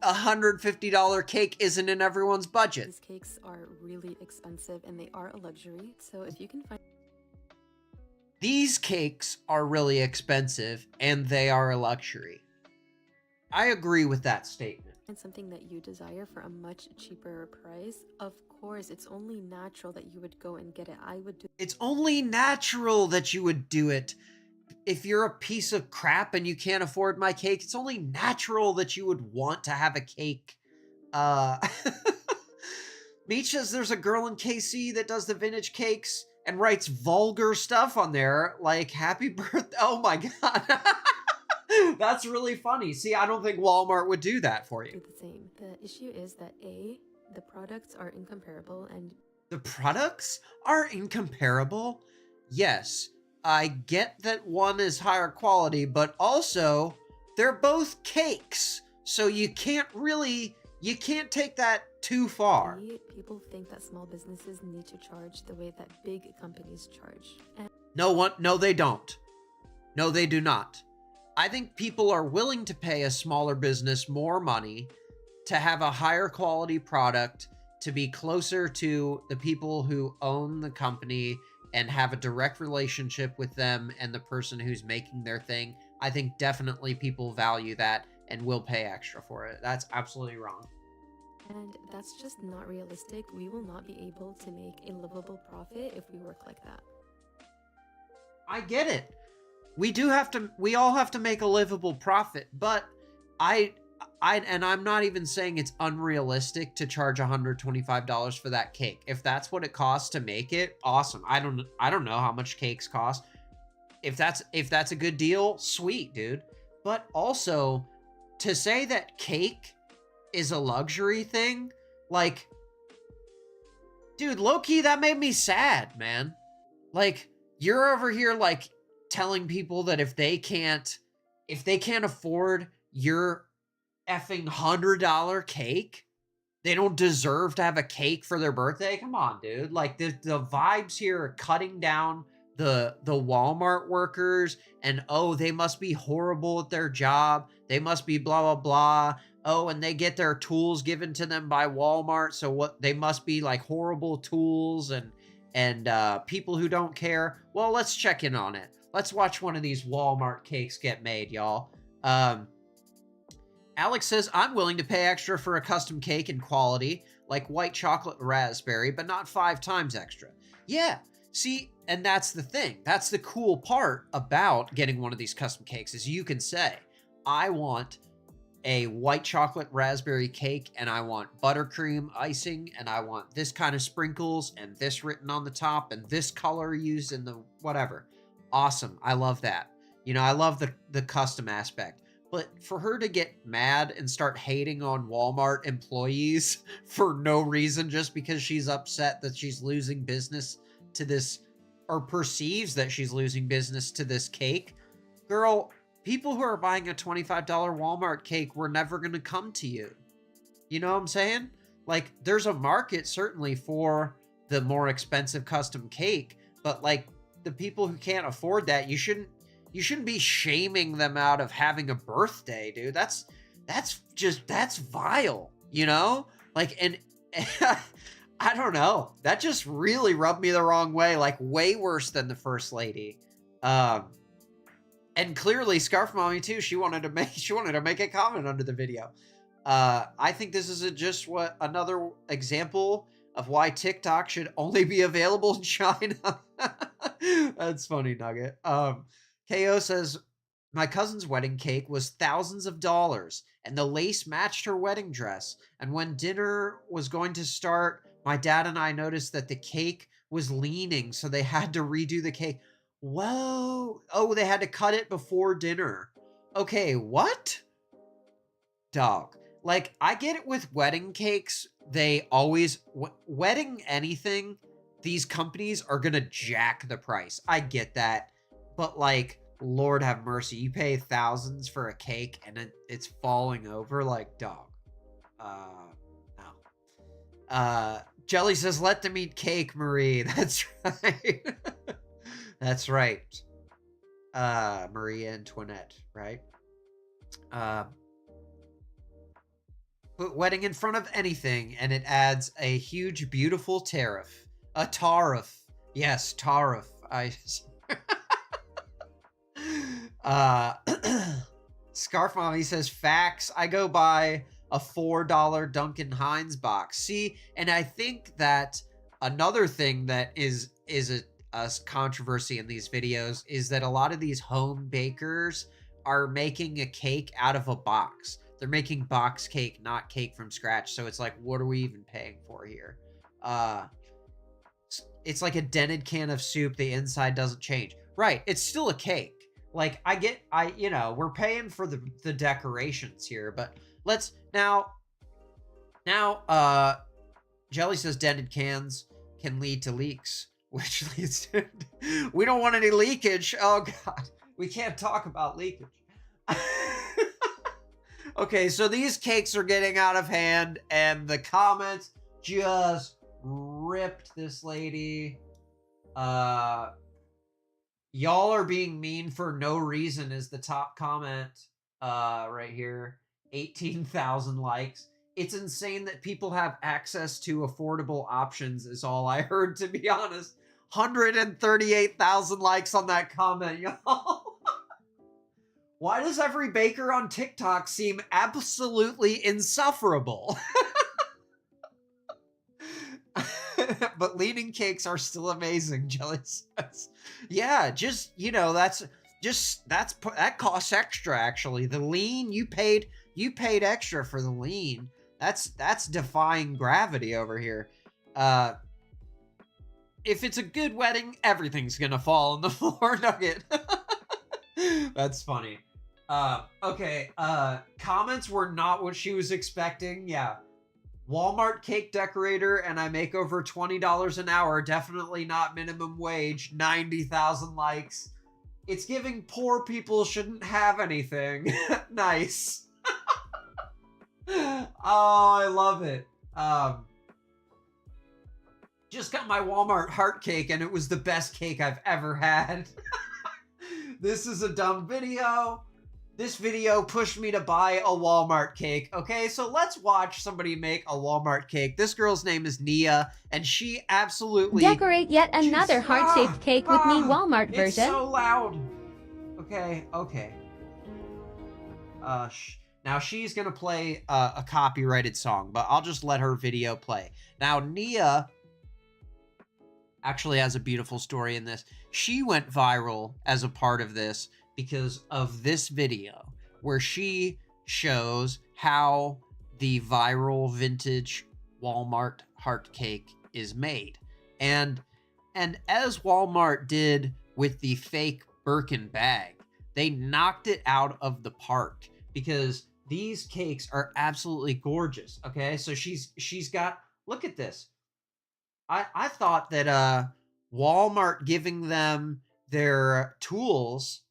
Speaker 1: a $150 cake isn't in everyone's budget.
Speaker 4: These cakes are really expensive and they are a luxury. So if you can find...
Speaker 1: These cakes are really expensive and they are a luxury. I agree with that statement.
Speaker 4: Something that you desire for a much cheaper price, of course, it's only natural that you would go and get it.
Speaker 1: It's only natural that you would do it. If you're a piece of crap and you can't afford my cake, it's only natural that you would want to have a cake. Meech says there's a girl in KC that does the vintage cakes and writes vulgar stuff on there, like happy birthday. Oh my god. That's really funny. See, I don't think Walmart would do that for you.
Speaker 4: The same. The issue is that A, the products are incomparable, and
Speaker 1: the products are incomparable? Yes, I get that one is higher quality, but also they're both cakes. So you can't take that too far.
Speaker 4: B, people think that small businesses need to charge the way that big companies charge. And
Speaker 1: no, they don't. No, they do not. I think people are willing to pay a smaller business more money to have a higher quality product, to be closer to the people who own the company and have a direct relationship with them and the person who's making their thing. I think definitely people value that and will pay extra for it. That's absolutely wrong.
Speaker 4: And that's just not realistic. We will not be able to make a livable profit if we work like that.
Speaker 1: I get it. We all have to make a livable profit, but and I'm not even saying it's unrealistic to charge $125 for that cake. If that's what it costs to make it, awesome. I don't know how much cakes cost. If that's a good deal, sweet, dude. But also, to say that cake is a luxury thing, like, dude, low-key, that made me sad, man. Like, you're over here, like, telling people that if they can't afford your effing $100 cake, they don't deserve to have a cake for their birthday. Come on, dude. Like, the vibes here are cutting down the Walmart workers, and oh, they must be horrible at their job. They must be blah, blah, blah. Oh, and they get their tools given to them by Walmart. So what, they must be like horrible tools and people who don't care. Well, let's check in on it. Let's watch one of these Walmart cakes get made, y'all. Alex says, I'm willing to pay extra for a custom cake and quality, like white chocolate raspberry, but not 5 times extra. Yeah, see, and that's the thing. That's the cool part about getting one of these custom cakes, is you can say, I want a white chocolate raspberry cake, and I want buttercream icing, and I want this kind of sprinkles, and this written on the top, and this color used in the whatever. Awesome. I love that. You know, I love the custom aspect. But for her to get mad and start hating on Walmart employees for no reason, just because she's upset that she's losing business to this, or perceives that she's losing business to this cake, girl, people who are buying a $25 Walmart cake were never going to come to you. You know what I'm saying? Like, there's a market certainly for the more expensive custom cake, but like the people who can't afford that, you shouldn't be shaming them out of having a birthday, dude. That's vile, you know? Like, and I don't know. That just really rubbed me the wrong way, like way worse than the first lady. And clearly Scarf Mommy too, she wanted to make a comment under the video. I think this is just another example of why TikTok should only be available in China. That's funny, Nugget. KO says, my cousin's wedding cake was thousands of dollars, and the lace matched her wedding dress. And when dinner was going to start, my dad and I noticed that the cake was leaning, so they had to redo the cake. Whoa. Oh, they had to cut it before dinner. Okay, what? Dog. Like, I get it with wedding cakes. They always, wedding anything, these companies are gonna jack the price. I get that. But like, Lord have mercy, you pay thousands for a cake and it's falling over, like, dog. No. Jelly says, let them eat cake, Marie. That's right. That's right. Maria Antoinette, right? Put wedding in front of anything and it adds a huge, beautiful tariff. A tariff. Yes, tariff. Scarf Mommy says, facts. I go buy a $4 Duncan Hines box. See, and I think that another thing that is a controversy in these videos is that a lot of these home bakers are making a cake out of a box. They're making box cake, not cake from scratch. So it's like, what are we even paying for here? It's like a dented can of soup. The inside doesn't change. Right. It's still a cake. Like, we're paying for the decorations here, but let's now, Jelly says dented cans can lead to leaks, which leads to, we don't want any leakage. Oh God, we can't talk about leakage. Okay, so these cakes are getting out of hand and the comments just ripped this lady. Y'all are being mean for no reason is the top comment right here. 18,000 likes. It's insane that people have access to affordable options is all I heard, to be honest. 138,000 likes on that comment, y'all. Why does every baker on TikTok seem absolutely insufferable? But leaning cakes are still amazing, Jelly says. Yeah, just, you know, that costs extra, actually. The lean, you paid extra for the lean. That's defying gravity over here. If it's a good wedding, everything's gonna fall on the floor, Nugget. That's funny. Okay, comments were not what she was expecting. Yeah. Walmart cake decorator, and I make over $20 an hour. Definitely not minimum wage. 90,000 likes. It's giving poor people shouldn't have anything. Nice. Oh, I love it. Just got my Walmart heart cake, and it was the best cake I've ever had. This is a dumb video. This video pushed me to buy a Walmart cake. Okay, so let's watch somebody make a Walmart cake. This girl's name is Nia, and she absolutely...
Speaker 5: Decorate yet another heart-shaped cake with me Walmart version.
Speaker 1: It's so loud. Okay. Now she's gonna play a copyrighted song, but I'll just let her video play. Now Nia actually has a beautiful story in this. She went viral as a part of this because of this video where she shows how the viral vintage Walmart heart cake is made. And as Walmart did with the fake Birkin bag, they knocked it out of the park because these cakes are absolutely gorgeous. Okay, so she's got, look at this. I thought that Walmart giving them their tools,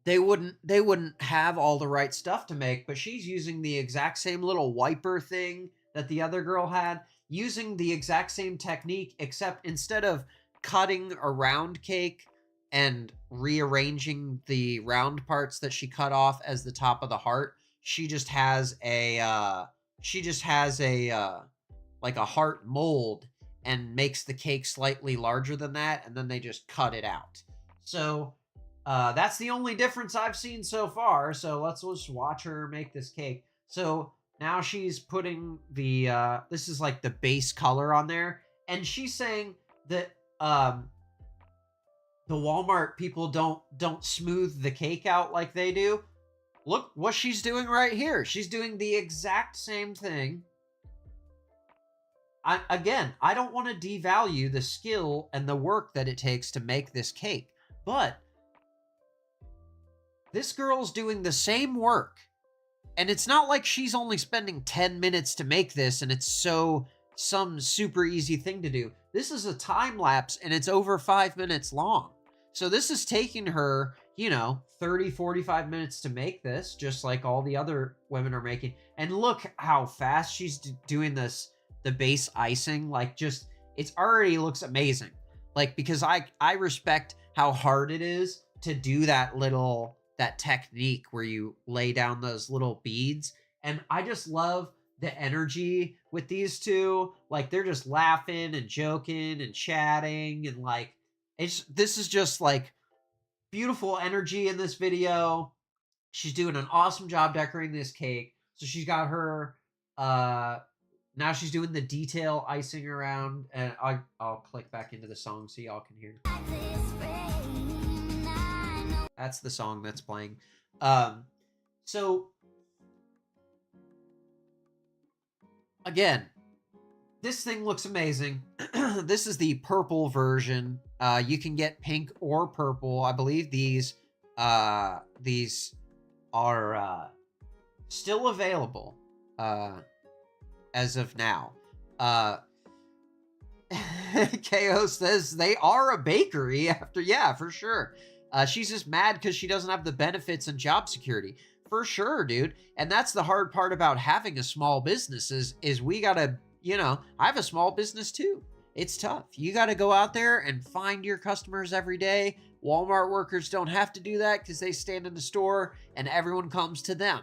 Speaker 1: they wouldn't have all the right stuff to make, but she's using the exact same little wiper thing that the other girl had, using the exact same technique, except instead of cutting a round cake and rearranging the round parts that she cut off as the top of the heart, she just has a like a heart mold and makes the cake slightly larger than that, and then they just cut it out. So that's the only difference I've seen so far. So let's just watch her make this cake. So now she's putting the this is like the base color on there, and she's saying that the Walmart people don't smooth the cake out like they do. Look what she's doing right here. She's doing the exact same thing. I don't want to devalue the skill and the work that it takes to make this cake, but this girl's doing the same work, and it's not like she's only spending 10 minutes to make this and it's some super easy thing to do. This is a time lapse and it's over 5 minutes long. So this is taking her, 30, 45 minutes to make this, just like all the other women are making. And look how fast she's doing this. The base icing, it already looks amazing. Because I respect how hard it is to do that technique where you lay down those little beads. And I just love the energy with these two. They're just laughing and joking and chatting. And this is just beautiful energy in this video. She's doing an awesome job decorating this cake. So she's got her, now she's doing the detail icing around, and I'll click back into the song so y'all can hear. That's the song that's playing. So again, this thing looks amazing. This is the purple version. You can get pink or purple. I believe these are still available. As of now. KO says they are a bakery after, yeah, for sure. She's just mad because she doesn't have the benefits and job security. For sure, dude. And that's the hard part about having a small business is we gotta, I have a small business too. It's tough. You got to go out there and find your customers every day. Walmart workers don't have to do that because they stand in the store and everyone comes to them.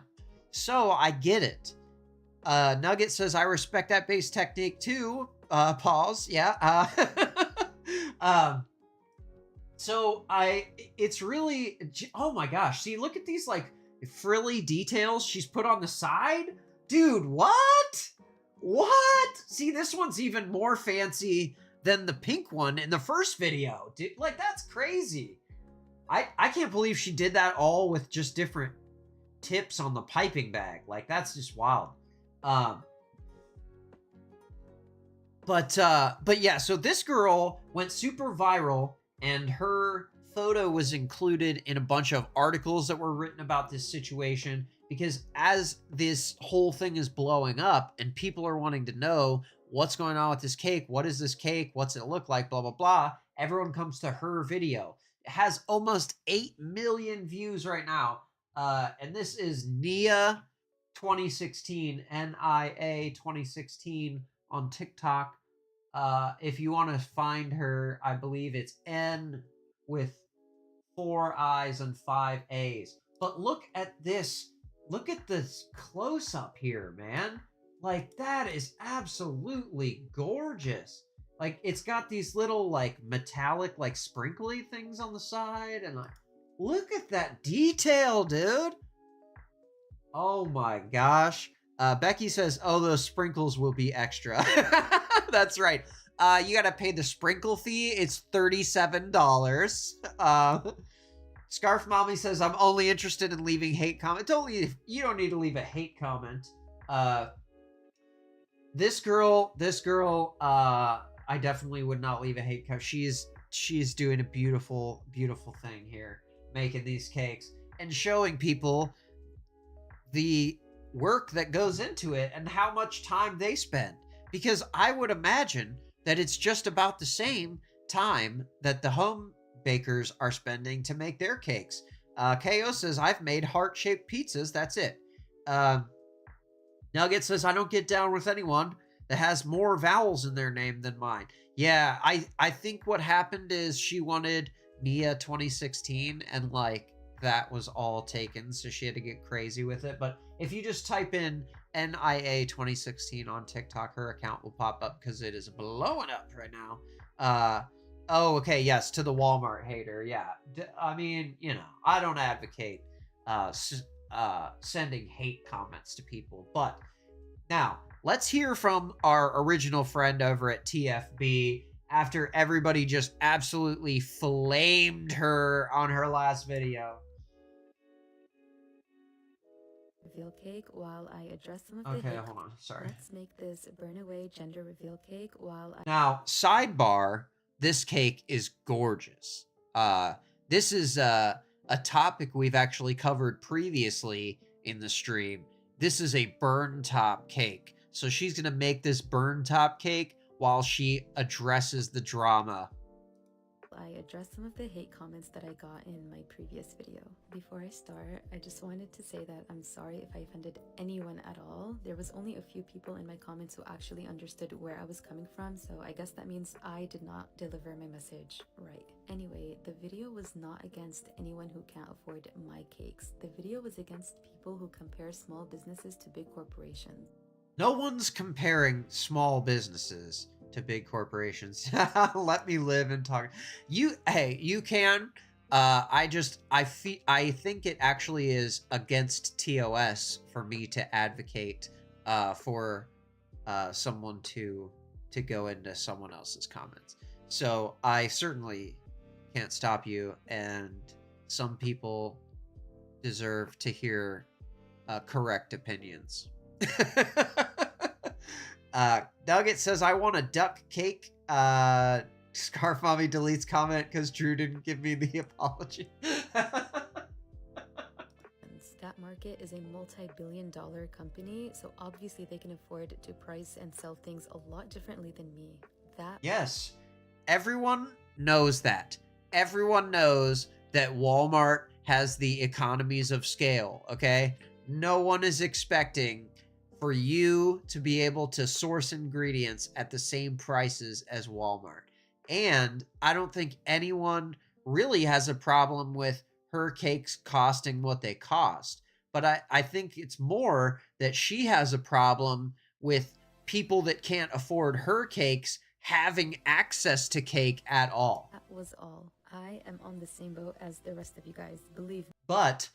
Speaker 1: So I get it. Nugget says, I respect that base technique too. Pause. Yeah. It's really, oh my gosh. See, look at these like frilly details she's put on the side. Dude, what? What? See, this one's even more fancy than the pink one in the first video. Dude, like, that's crazy. I can't believe she did that all with just different tips on the piping bag. Like, that's just wild. But yeah, so this girl went super viral and her photo was included in a bunch of articles that were written about this situation, because as this whole thing is blowing up and people are wanting to know what's going on with this cake, what is this cake, what's it look like, blah, blah, blah, everyone comes to her video. It has almost 8 million views right now. And this is Nia 2016, N-I-A 2016 on TikTok. If you want to find her, I believe it's N with 4 I's and 5 A's. But look at this. Look at this close up here, man. Like, that is absolutely gorgeous. Like, it's got these little, like, metallic, like, sprinkly things on the side. And, like, look at that detail, dude. Oh, my gosh. Becky says, oh, those sprinkles will be extra. That's right. You got to pay the sprinkle fee. It's $37. Scarf Mommy says, I'm only interested in leaving hate comments. You don't need to leave a hate comment. This girl, I definitely would not leave a hate comment. She's doing a beautiful, beautiful thing here, making these cakes and showing people the work that goes into it and how much time they spend. Because I would imagine that it's just about the same time that the home bakers are spending to make their cakes. KO says, I've made heart-shaped pizzas. That's it. Nugget says, I don't get down with anyone that has more vowels in their name than mine. Yeah, I think what happened is she wanted Nia 2016 and like that was all taken, so she had to get crazy with it. But if you just type in NIA 2016 on TikTok, her account will pop up because it is blowing up right now. Oh, okay, yes, to the Walmart hater, yeah. I mean, you know, I don't advocate sending hate comments to people, but now let's hear from our original friend over at TFB after everybody just absolutely flamed her on her last video.
Speaker 4: Reveal cake while I address some of the
Speaker 1: Okay,
Speaker 4: hate.
Speaker 1: hold on, sorry.
Speaker 4: Let's make this burn away gender reveal cake while I...
Speaker 1: Now, sidebar, this cake is gorgeous. This is a topic we've actually covered previously in the stream. This is a burn top cake. So she's going to make this burn top cake while she addresses the drama.
Speaker 4: I address some of the hate comments that I got in my previous video. Before I start, I just wanted to say that I'm sorry if I offended anyone at all. There was only a few people in my comments who actually understood where I was coming from, so I guess that means I did not deliver my message right. Anyway, the video was not against anyone who can't afford my cakes. The video was against people who compare small businesses to big corporations.
Speaker 1: No one's comparing small businesses to big corporations. Let me live and talk. You can. I think it actually is against TOS for me to advocate for someone to go into someone else's comments. So I certainly can't stop you, and some people deserve to hear correct opinions. Nugget says, I want a duck cake. Scarf Mommy deletes comment because Drew didn't give me the apology.
Speaker 4: That market is a multi-billion-dollar company, so obviously they can afford to price and sell things a lot differently than me.
Speaker 1: Yes, everyone knows that. Everyone knows that Walmart has the economies of scale, okay? No one is expecting for you to be able to source ingredients at the same prices as Walmart. And I don't think anyone really has a problem with her cakes costing what they cost. But I think it's more that she has a problem with people that can't afford her cakes having access to cake at all.
Speaker 4: That was all. I am on the same boat as the rest of you guys, believe me.
Speaker 1: But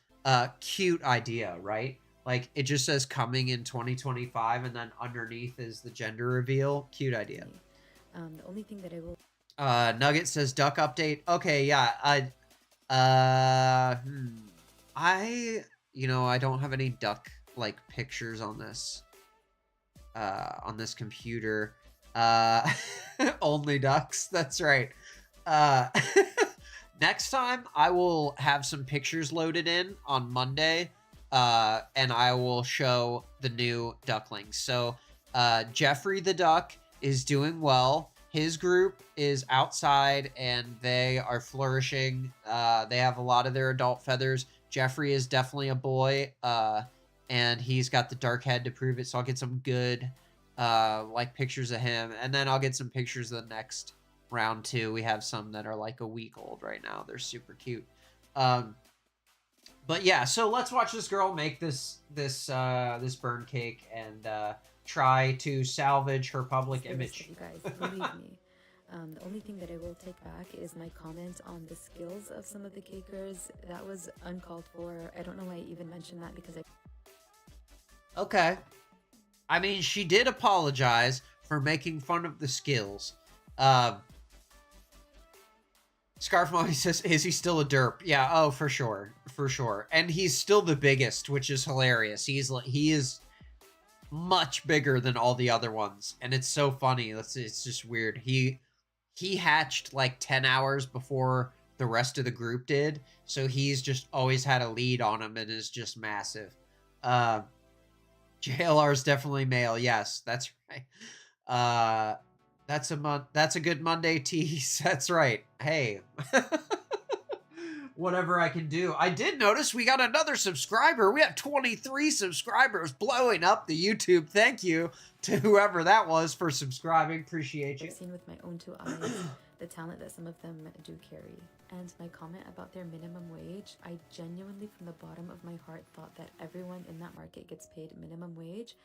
Speaker 1: cute idea, right? Like, it just says coming in 2025, and then underneath is the gender reveal. Cute idea.
Speaker 4: The only thing that I will...
Speaker 1: Nugget says duck update. Okay, yeah. You know, I don't have any duck, like, pictures on this computer. Only ducks. That's right. Next time, I will have some pictures loaded in on Monday, and I will show the new ducklings. So, Jeffrey the duck is doing well. His group is outside, and they are flourishing. They have a lot of their adult feathers. Jeffrey is definitely a boy, and he's got the dark head to prove it. So I'll get some good, like, pictures of him, and then I'll get some pictures of the next round too. We have some that are like a week old right now. They're super cute. But yeah, so let's watch this girl make this burn cake and try to salvage her public image.
Speaker 4: You guys, believe me. The only thing that I will take back is my comment on the skills of some of the cakers. That was uncalled for. I don't know why I even mentioned that because
Speaker 1: Okay. I mean, she did apologize for making fun of the skills. Scarf Mommy says, is he still a derp? Yeah, oh, for sure. For sure. And he's still the biggest, which is hilarious. He is much bigger than all the other ones. And it's so funny. It's just weird. He hatched like 10 hours before the rest of the group did. So he's just always had a lead on him and is just massive. JLR is definitely male. Yes, that's right. That's a good Monday tease. That's right. Hey, whatever I can do. I did notice we got another subscriber. We have 23 subscribers, blowing up the YouTube. Thank you to whoever that was for subscribing. Appreciate you.
Speaker 4: I've seen with my own two eyes the talent that some of them do carry. And my comment about their minimum wage, I genuinely, from the bottom of my heart, thought that everyone in that market gets paid minimum wage.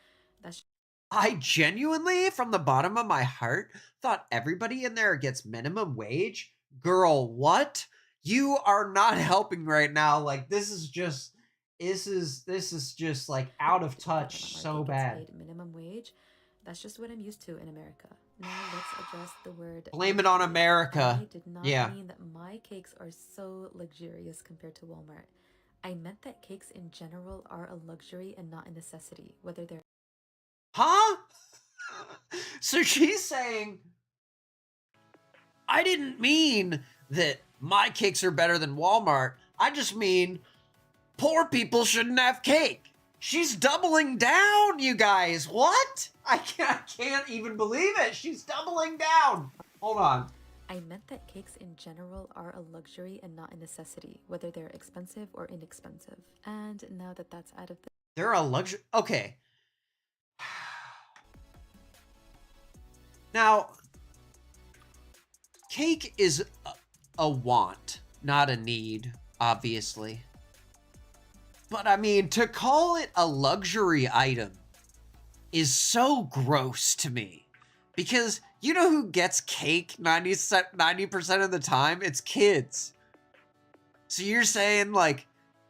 Speaker 1: I genuinely, from the bottom of my heart, thought everybody in there gets minimum wage. Girl, what? You are not helping right now. Like, this is just like out of touch so bad.
Speaker 4: Minimum wage. That's just what I'm used to in America. Now let's address the word.
Speaker 1: Blame it on America.
Speaker 4: I did not mean that my cakes are so luxurious compared to Walmart. I meant that cakes in general are a luxury and not a necessity, whether they're...
Speaker 1: Huh? So she's saying, I didn't mean that my cakes are better than Walmart. I just mean poor people shouldn't have cake. She's doubling down, you guys. What? I can't even believe it. She's doubling down. Hold on.
Speaker 4: I meant that cakes in general are a luxury and not a necessity, whether they're expensive or inexpensive. And now that that's out of the...
Speaker 1: They're a luxury. Okay. Now, cake is a want, not a need, obviously. But I mean, to call it a luxury item is so gross to me. Because you know who gets cake 90% of the time? It's kids. So you're saying, like,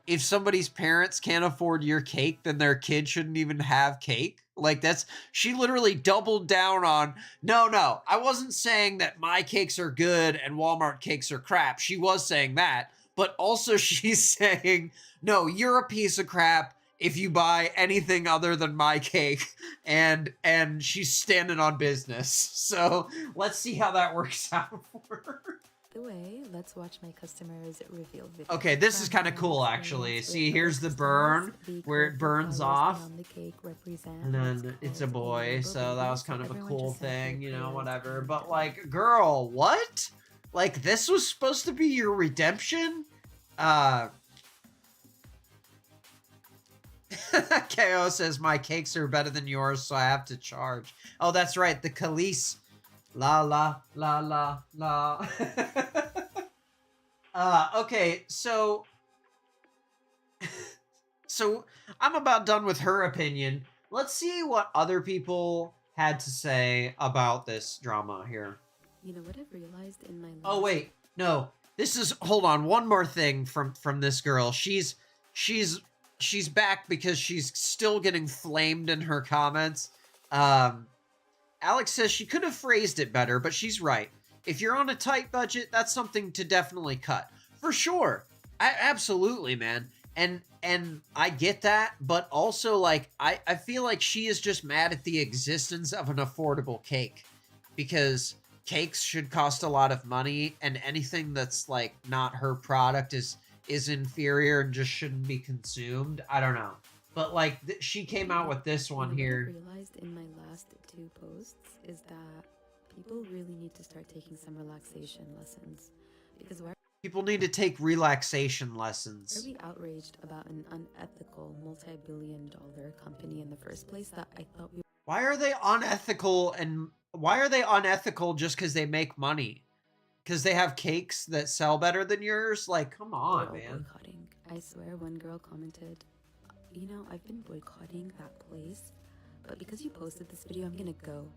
Speaker 1: if somebody's parents can't afford your cake, then their kid shouldn't even have cake? Like, she literally doubled down on, no, I wasn't saying that my cakes are good and Walmart cakes are crap. She was saying that, but also she's saying, no, you're a piece of crap if you buy anything other than my cake, and she's standing on business. So let's see how that works out for her.
Speaker 4: The way, let's watch my customers reveal video.
Speaker 1: Okay, this is kind of cool, actually. See, here's the burn, where it burns off. And then it's a boy, so that was kind of a cool thing, you know, whatever. But, like, girl, what? Like, this was supposed to be your redemption? KO says, my cakes are better than yours, so I have to charge. Oh, that's right. The Khalees. La, la, la, la, la. Okay, so... So, I'm about done with her opinion. Let's see what other people had to say about this drama here.
Speaker 4: You know what I've realized in my life?
Speaker 1: Oh, wait. No. This is... Hold on. One more thing from this girl. She's back because she's still getting flamed in her comments. Alex says she could have phrased it better, but she's right. If you're on a tight budget, that's something to definitely cut. For sure. Absolutely, man. And I get that, but also, like, I feel like she is just mad at the existence of an affordable cake. Because cakes should cost a lot of money, and anything that's, like, not her product is inferior and just shouldn't be consumed. I don't know. But, like, she came out with this one here.
Speaker 4: What I realized in my last 2 posts is that people really need to start taking some relaxation lessons. Because why
Speaker 1: People need to take relaxation lessons.
Speaker 4: are we outraged about an unethical multi-billion-dollar company in the first place that I thought we
Speaker 1: Why are they unethical, and why are they unethical just because they make money? Because they have cakes that sell better than yours? Like, come
Speaker 4: were
Speaker 1: on,
Speaker 4: all
Speaker 1: man.
Speaker 4: boycotting? I swear one girl commented, you know, I've been boycotting that place, but because you posted this video, I'm gonna go.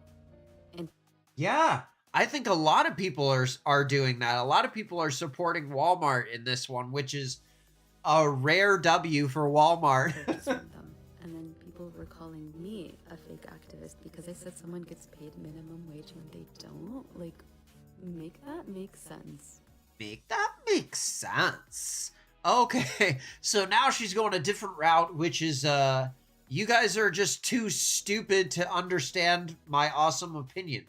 Speaker 4: And
Speaker 1: Yeah, I think a lot of people are doing that. A lot of people are supporting Walmart in this one, which is a rare W for Walmart.
Speaker 4: purchase from them. And then people were calling me a fake activist because I said someone gets paid minimum wage when they don't. Like, make that make sense.
Speaker 1: Make that make sense. Okay, so now she's going a different route, which is, you guys are just too stupid to understand my awesome opinion.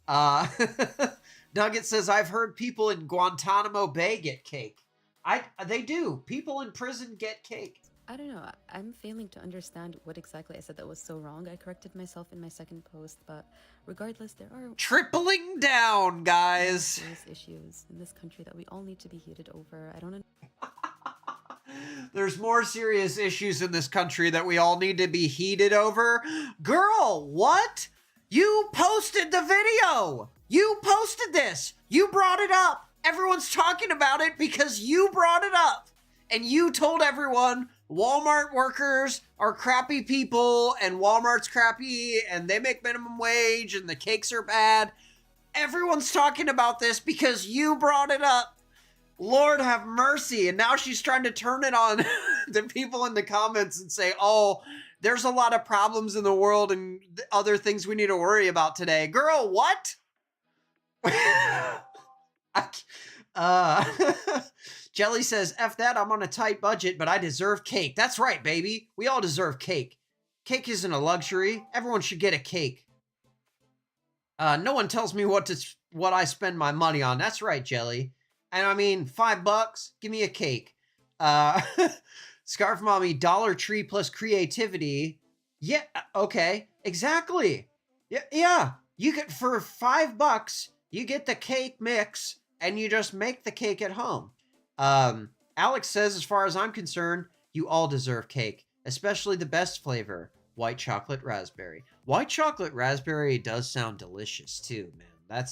Speaker 1: Nugget says, I've heard people in Guantanamo Bay get cake. They do. People in prison get cake.
Speaker 4: I don't know. I'm failing to understand what exactly I said that was so wrong. I corrected myself in my second post, but regardless, there are
Speaker 1: Tripling down, guys.
Speaker 4: serious issues in this country that we all need to be heated over. I don't
Speaker 1: There's more serious issues in this country that we all need to be heated over. Girl, what? You posted the video. You posted this. You brought it up. Everyone's talking about it because you brought it up. And you told everyone Walmart workers are crappy people and Walmart's crappy and they make minimum wage and the cakes are bad. Everyone's talking about this because you brought it up. Lord have mercy. And now she's trying to turn it on the people in the comments and say, oh, there's a lot of problems in the world and other things we need to worry about today. Girl, what? Jelly says, F that, I'm on a tight budget, but I deserve cake. That's right, baby. We all deserve cake. Cake isn't a luxury. Everyone should get a cake. No one tells me what I spend my money on. That's right, Jelly. And I mean, $5, give me a cake. Scarf Mommy, Dollar Tree plus creativity. Yeah, okay, exactly. Yeah. You get, for $5, you get the cake mix, and you just make the cake at home. Alex says, as far as I'm concerned, you all deserve cake, especially the best flavor, white chocolate raspberry. White chocolate raspberry does sound delicious too, man.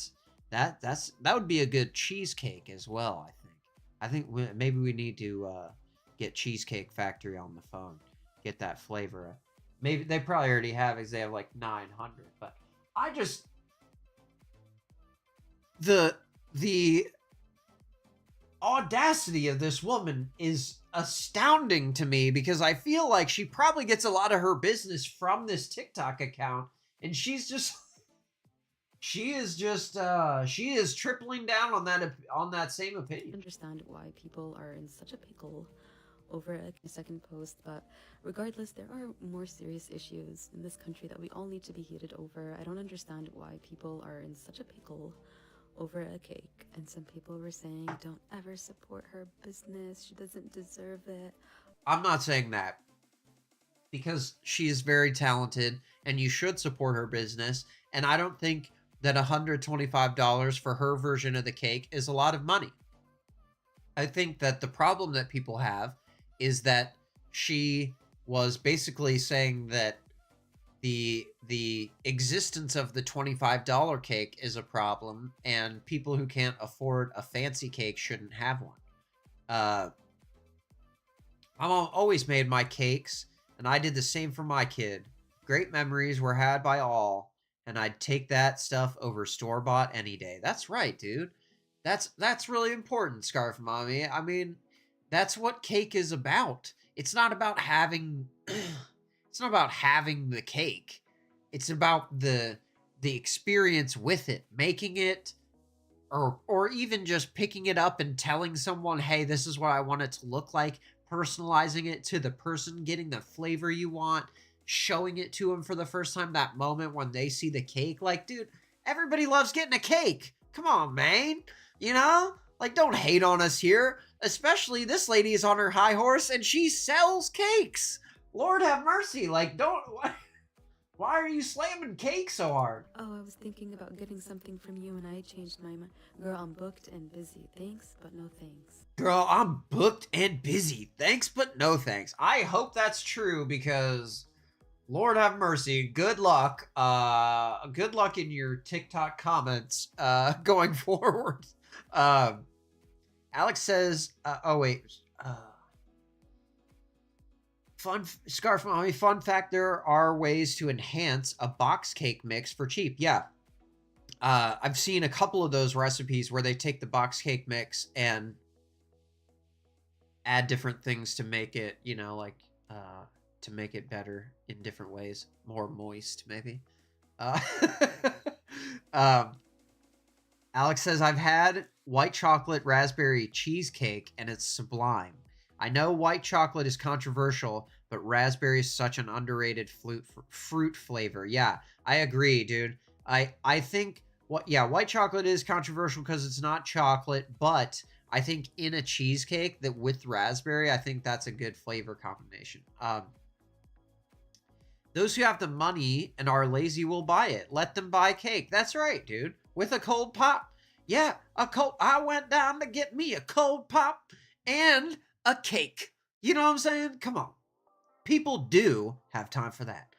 Speaker 1: That would be a good cheesecake as well, I think. Maybe we need to get Cheesecake Factory on the phone. Get that flavor. Maybe they probably already have, because they have like 900. But I just... The audacity of this woman is astounding to me, because I feel like she probably gets a lot of her business from this TikTok account, and she is tripling down on that same opinion.
Speaker 4: understand why people are in such a pickle over a second post, but regardless, there are more serious issues in this country that we all need to be heated over. I don't understand why people are in such a pickle over a cake. And some people were saying, don't ever support her business, she doesn't deserve it.
Speaker 1: I'm not saying that, because she is very talented and you should support her business. And I don't think that $125 for her version of the cake is a lot of money. I think that the problem that people have is that she was basically saying that the existence of the $25 cake is a problem, and people who can't afford a fancy cake shouldn't have one. I've always made my cakes, and I did the same for my kid. Great memories were had by all, and I'd take that stuff over store-bought any day. That's right, dude. That's really important, Scarf Mommy. I mean, that's what cake is about. It's not about having it's not about having the cake. It's about the experience with it, making it, or even just picking it up and telling someone, hey, this is what I want it to look like, personalizing it to the person, getting the flavor you want, showing it to them for the first time, that moment when they see the cake. Like, dude, everybody loves getting a cake. Come on, man. You know? Like, don't hate on us here. Especially this lady is on her high horse and she sells cakes. Lord have mercy. Like, don't... Why are you slamming cake so hard?
Speaker 4: Oh, I was thinking about getting something from you and I changed my mind. Girl, I'm booked and busy. Thanks, but no thanks.
Speaker 1: Girl, I'm booked and busy. Thanks, but no thanks. I hope that's true because... Lord have mercy. Good luck. Good luck in your TikTok comments going forward. Alex says, oh wait. Scarf Mommy, fun fact, there are ways to enhance a box cake mix for cheap. Yeah. I've seen a couple of those recipes where they take the box cake mix and add different things to make it, you know, like, to make it better in different ways. More moist, maybe. Alex says, I've had white chocolate raspberry cheesecake, and it's sublime. I know white chocolate is controversial, but raspberry is such an underrated fruit flavor. Yeah, I agree, dude. I think, white chocolate is controversial because it's not chocolate, but I think in a cheesecake that with raspberry, I think that's a good flavor combination. Those who have the money and are lazy will buy it. Let them buy cake. That's right, dude. With a cold pop. Yeah, I went down to get me a cold pop and a cake. You know what I'm saying? Come on. People do have time for that.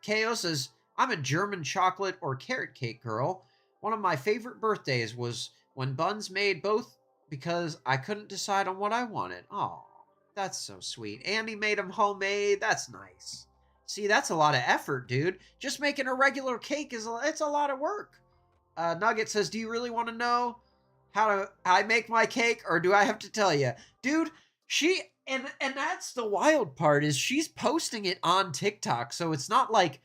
Speaker 1: KO says, I'm a German chocolate or carrot cake girl. One of my favorite birthdays was when Buns made both because I couldn't decide on what I wanted. Oh, that's so sweet. Andy made them homemade. That's nice. See, that's a lot of effort, dude. Just making a regular cake it's a lot of work. Nugget says, do you really want to know how I make my cake, or do I have to tell you? Dude, and that's the wild part, is she's posting it on TikTok, so it's not like,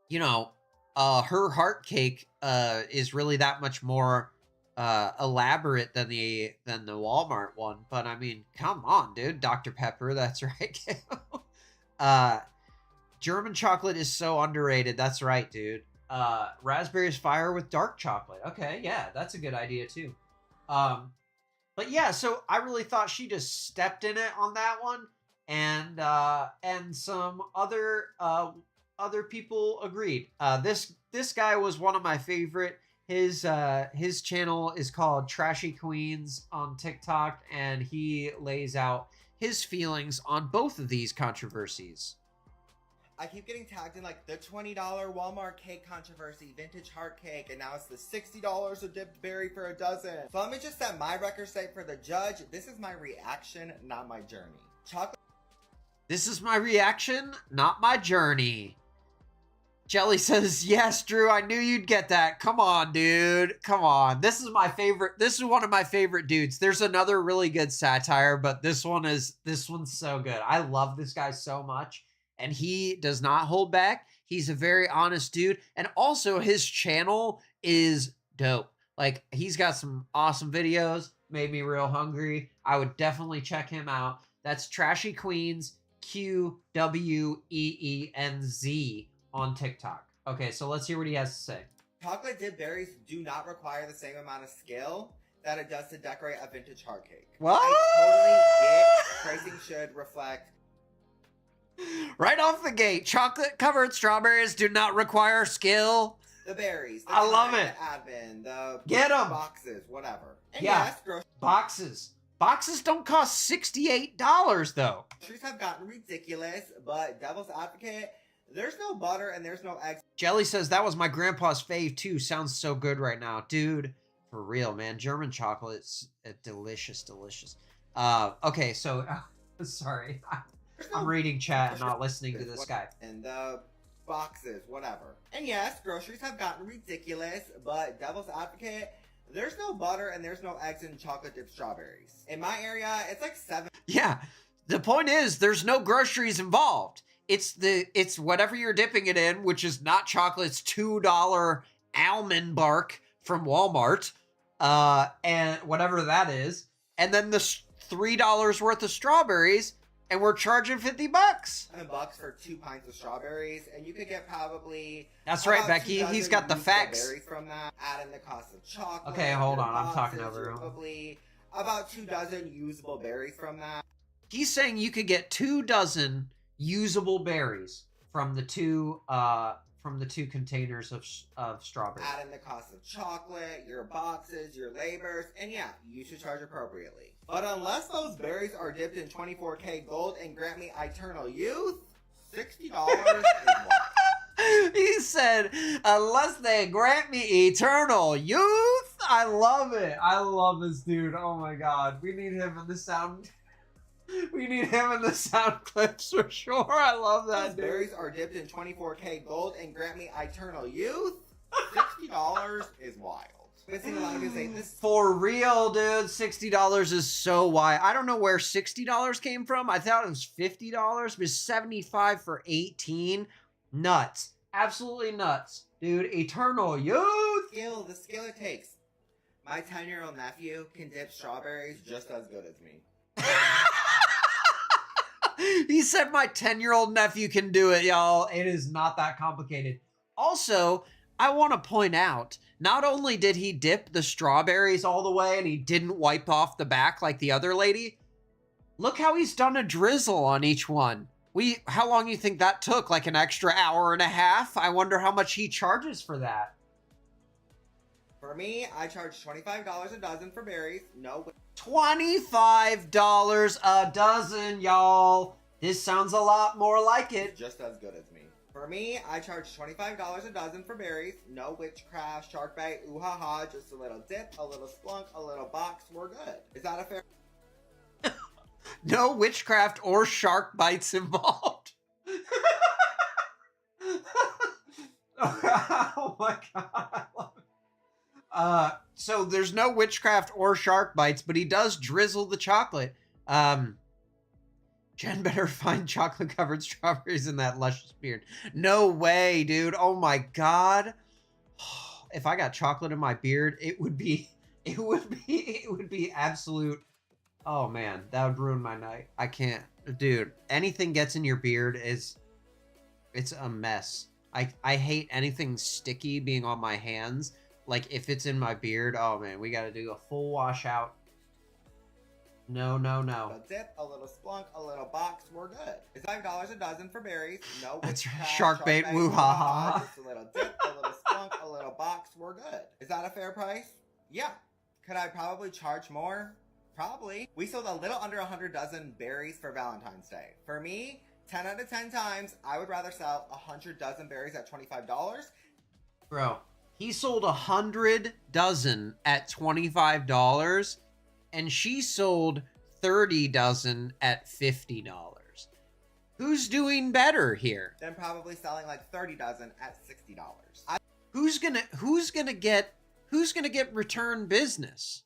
Speaker 1: you know, her heart cake is really that much more elaborate than the Walmart one. But I mean, come on, dude. Dr. Pepper, that's right. German chocolate is so underrated. That's right, dude. Raspberries fire with dark chocolate. Okay, yeah, that's a good idea too. But yeah, so I really thought she just stepped in it on that one, and some other people agreed. This guy was one of my favorite. His channel is called TrashyQweenz on TikTok, and he lays out his feelings on both of these controversies.
Speaker 6: I keep getting tagged in like the $20 Walmart cake controversy, vintage heart cake, and now it's the $60 of dipped berry for a dozen. So let me just set my record straight for the judge. This is my reaction, not my journey. Chocolate.
Speaker 1: This is my reaction, not my journey. Jelly says, yes, Drew, I knew you'd get that. Come on, dude. Come on. This is my favorite. This is one of my favorite dudes. There's another really good satire, but this one's so good. I love this guy so much. And he does not hold back. He's a very honest dude. And also his channel is dope. Like, he's got some awesome videos. Made me real hungry. I would definitely check him out. That's TrashyQweenz, QWEENZ on TikTok. Okay, so let's hear what he has to say.
Speaker 6: Chocolate dipped berries do not require the same amount of skill that it does to decorate a vintage heart cake.
Speaker 1: What?
Speaker 6: I totally get pricing should reflect.
Speaker 1: Right off the gate, chocolate-covered strawberries do not require skill.
Speaker 6: The berries.
Speaker 1: I love it.
Speaker 6: The admin. The
Speaker 1: Get 'em.
Speaker 6: boxes. Whatever. And
Speaker 1: Yeah.
Speaker 6: yes,
Speaker 1: Boxes. Boxes don't cost $68 though.
Speaker 6: Groceries have gotten ridiculous, but devil's advocate, there's no butter and there's no eggs.
Speaker 1: Jelly says that was my grandpa's fave too. Sounds so good right now. Dude, for real, man. German chocolate's delicious, delicious. Okay, so, sorry. I'm reading chat and not listening to this guy.
Speaker 6: And the boxes, whatever. And yes, groceries have gotten ridiculous, but devil's advocate, there's no butter and there's no eggs in chocolate dipped strawberries. In my area, it's like $7.
Speaker 1: Yeah, the point is there's no groceries involved. It's whatever you're dipping it in, which is not chocolate. It's $2 almond bark from Walmart, and whatever that is, and then the $3 worth of strawberries, and we're charging $50.
Speaker 6: $7 for 2 pints of strawberries, and you could get probably.
Speaker 1: That's right, Becky. He's got the facts.
Speaker 6: Berries from that. Add in the cost of chocolate.
Speaker 1: Okay, hold on. I'm talking over him.
Speaker 6: Probably about 2 dozen usable berries from that.
Speaker 1: He's saying you could get 2 dozen usable berries from the two containers of strawberries.
Speaker 6: Add in the cost of chocolate, your boxes, your labors, and yeah, you should charge appropriately. But unless those berries are dipped in 24K gold and grant me eternal youth, $60 is what.
Speaker 1: He said, unless they grant me eternal youth. I love it. I love this dude. Oh my god. We need him in the sound. We need him in the sound clips for sure. I love that,
Speaker 6: Those
Speaker 1: dude.
Speaker 6: berries are dipped in 24K gold and grant me eternal youth. $60 is wild. I've seen a lot of people say this.
Speaker 1: For real, dude. $60 is so wild. I don't know where $60 came from. I thought it was $50, but it's $75 for 18. Nuts. Absolutely nuts. Dude, eternal youth.
Speaker 6: The skill it takes. My 10-year-old nephew can dip strawberries just as good as me.
Speaker 1: He said my 10-year-old nephew can do it, y'all. It is not that complicated. Also, I want to point out, not only did he dip the strawberries all the way and he didn't wipe off the back like the other lady, look how he's done a drizzle on each one. How long do you think that took? Like an extra hour and a half? I wonder how much he charges for that.
Speaker 6: For me, I charge $25 a dozen for berries. No.
Speaker 1: $25 a dozen, y'all. This sounds a lot more like it.
Speaker 6: Just as good as me. For me, I charge $25 a dozen for berries. No witchcraft, shark bait, ooh ha ha. Just a little dip, a little splunk, a little box. We're good. Is that a fair?
Speaker 1: No witchcraft or shark bites involved. Oh my god, I love it. So there's no witchcraft or shark bites, but he does drizzle the chocolate. Jen better find chocolate covered strawberries in that luscious beard. No way, dude. Oh my god. If I got chocolate in my beard, it would be absolute. Oh man, that would ruin my night. I can't, dude. Anything gets in your beard it's a mess. I hate anything sticky being on my hands. Like if it's in my beard, oh man, we got to do a full washout. No.
Speaker 6: A dip, a little splunk, a little box. We're good. It's $5 a dozen for berries. No
Speaker 1: That's
Speaker 6: witchcraft,
Speaker 1: shark bait, woo ha ha.
Speaker 6: Just a little dip, a little splunk, a little box. We're good. Is that a fair price? Yeah. Could I probably charge more? Probably. We sold a little under 100 dozen berries for Valentine's Day. For me, 10 out of 10 times, I would rather sell 100 dozen berries at $25.
Speaker 1: Bro, he sold 100 dozen at $25, and she sold 30 dozen at $50. Who's doing better here?
Speaker 6: Then probably selling like 30 dozen at $60.
Speaker 1: Who's gonna get return business?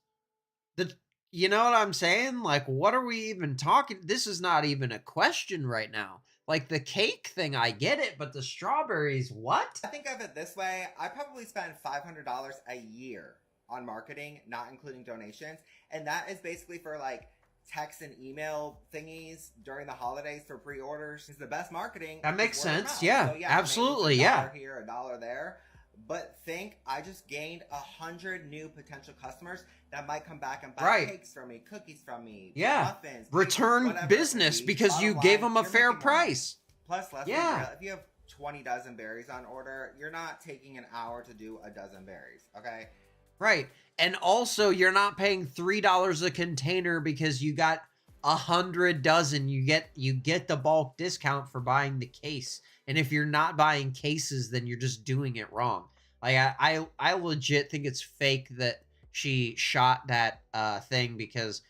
Speaker 1: You know what I'm saying? Like, what are we even talking? This is not even a question right now. Like the cake thing, I get it, but the strawberries, what?
Speaker 6: I think of it this way. I probably spend $500 a year on marketing, not including donations. And that is basically for like text and email thingies during the holidays for pre-orders. It's the best marketing.
Speaker 1: That makes
Speaker 6: word of
Speaker 1: sense.
Speaker 6: mouth.
Speaker 1: Yeah,
Speaker 6: So,
Speaker 1: absolutely.
Speaker 6: maybe it's
Speaker 1: Yeah.
Speaker 6: $1 here, $1 there. But think, I just gained 100 new potential customers that might come back and buy
Speaker 1: Right.
Speaker 6: cakes from me, cookies from me,
Speaker 1: Yeah.
Speaker 6: muffins,
Speaker 1: Return
Speaker 6: whatever it may
Speaker 1: business
Speaker 6: be.
Speaker 1: because
Speaker 6: Bottom
Speaker 1: you
Speaker 6: line,
Speaker 1: gave them a
Speaker 6: you're
Speaker 1: fair
Speaker 6: making more money.
Speaker 1: price.
Speaker 6: Plus, let's be
Speaker 1: Yeah.
Speaker 6: real, if you have 20 dozen berries on order, you're not taking an hour to do a dozen berries, okay?
Speaker 1: Right. And also, you're not paying $3 a container because you got 100 dozen. You get the bulk discount for buying the case. And if you're not buying cases, then you're just doing it wrong. Like I legit think it's fake that she shot that thing, because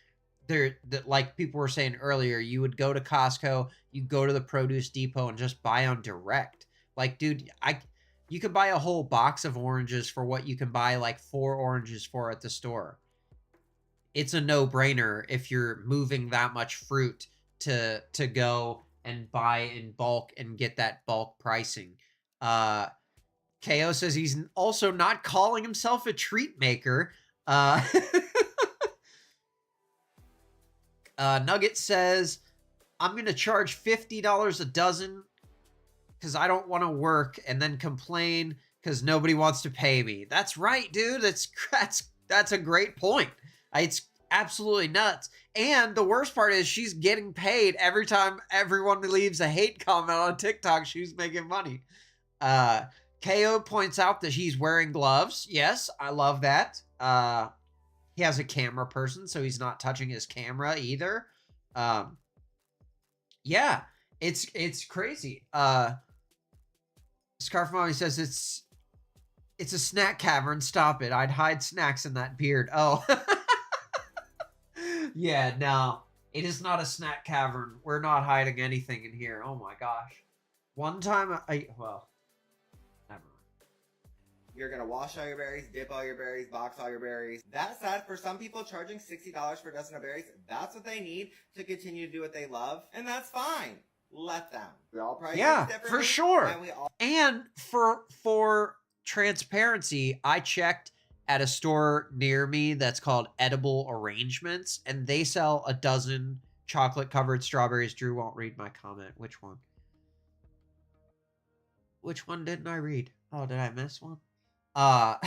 Speaker 1: like people were saying earlier, you would go to Costco, you go to the produce depot and just buy on direct. Like, dude, you could buy a whole box of oranges for what you can buy like 4 oranges for at the store. It's a no-brainer if you're moving that much fruit to go and buy in bulk and get that bulk pricing. KO says he's also not calling himself a treat maker. Nugget says, I'm going to charge $50 a dozen because I don't want to work and then complain because nobody wants to pay me. That's right, dude. That's a great point. It's absolutely nuts. And the worst part is she's getting paid every time everyone leaves a hate comment on TikTok. She's making money. KO points out that he's wearing gloves. Yes, I love that. He has a camera person, so he's not touching his camera either. Yeah, it's crazy. Scarf Mommy says it's a snack cavern. Stop it. I'd hide snacks in that beard. Oh. Yeah, no. It is not a snack cavern. We're not hiding anything in here. Oh my gosh. One time never mind.
Speaker 6: You're gonna wash all your berries, dip all your berries, box all your berries. That said, for some people, charging $60 for a dozen of berries, that's what they need to continue to do what they love, and that's fine. Let them. We all price differently.
Speaker 1: For sure.
Speaker 6: And
Speaker 1: for transparency, I checked at a store near me that's called Edible Arrangements, and they sell a dozen chocolate-covered strawberries. Drew won't read my comment. Which one? Which one didn't I read? Oh, did I miss one? Oh,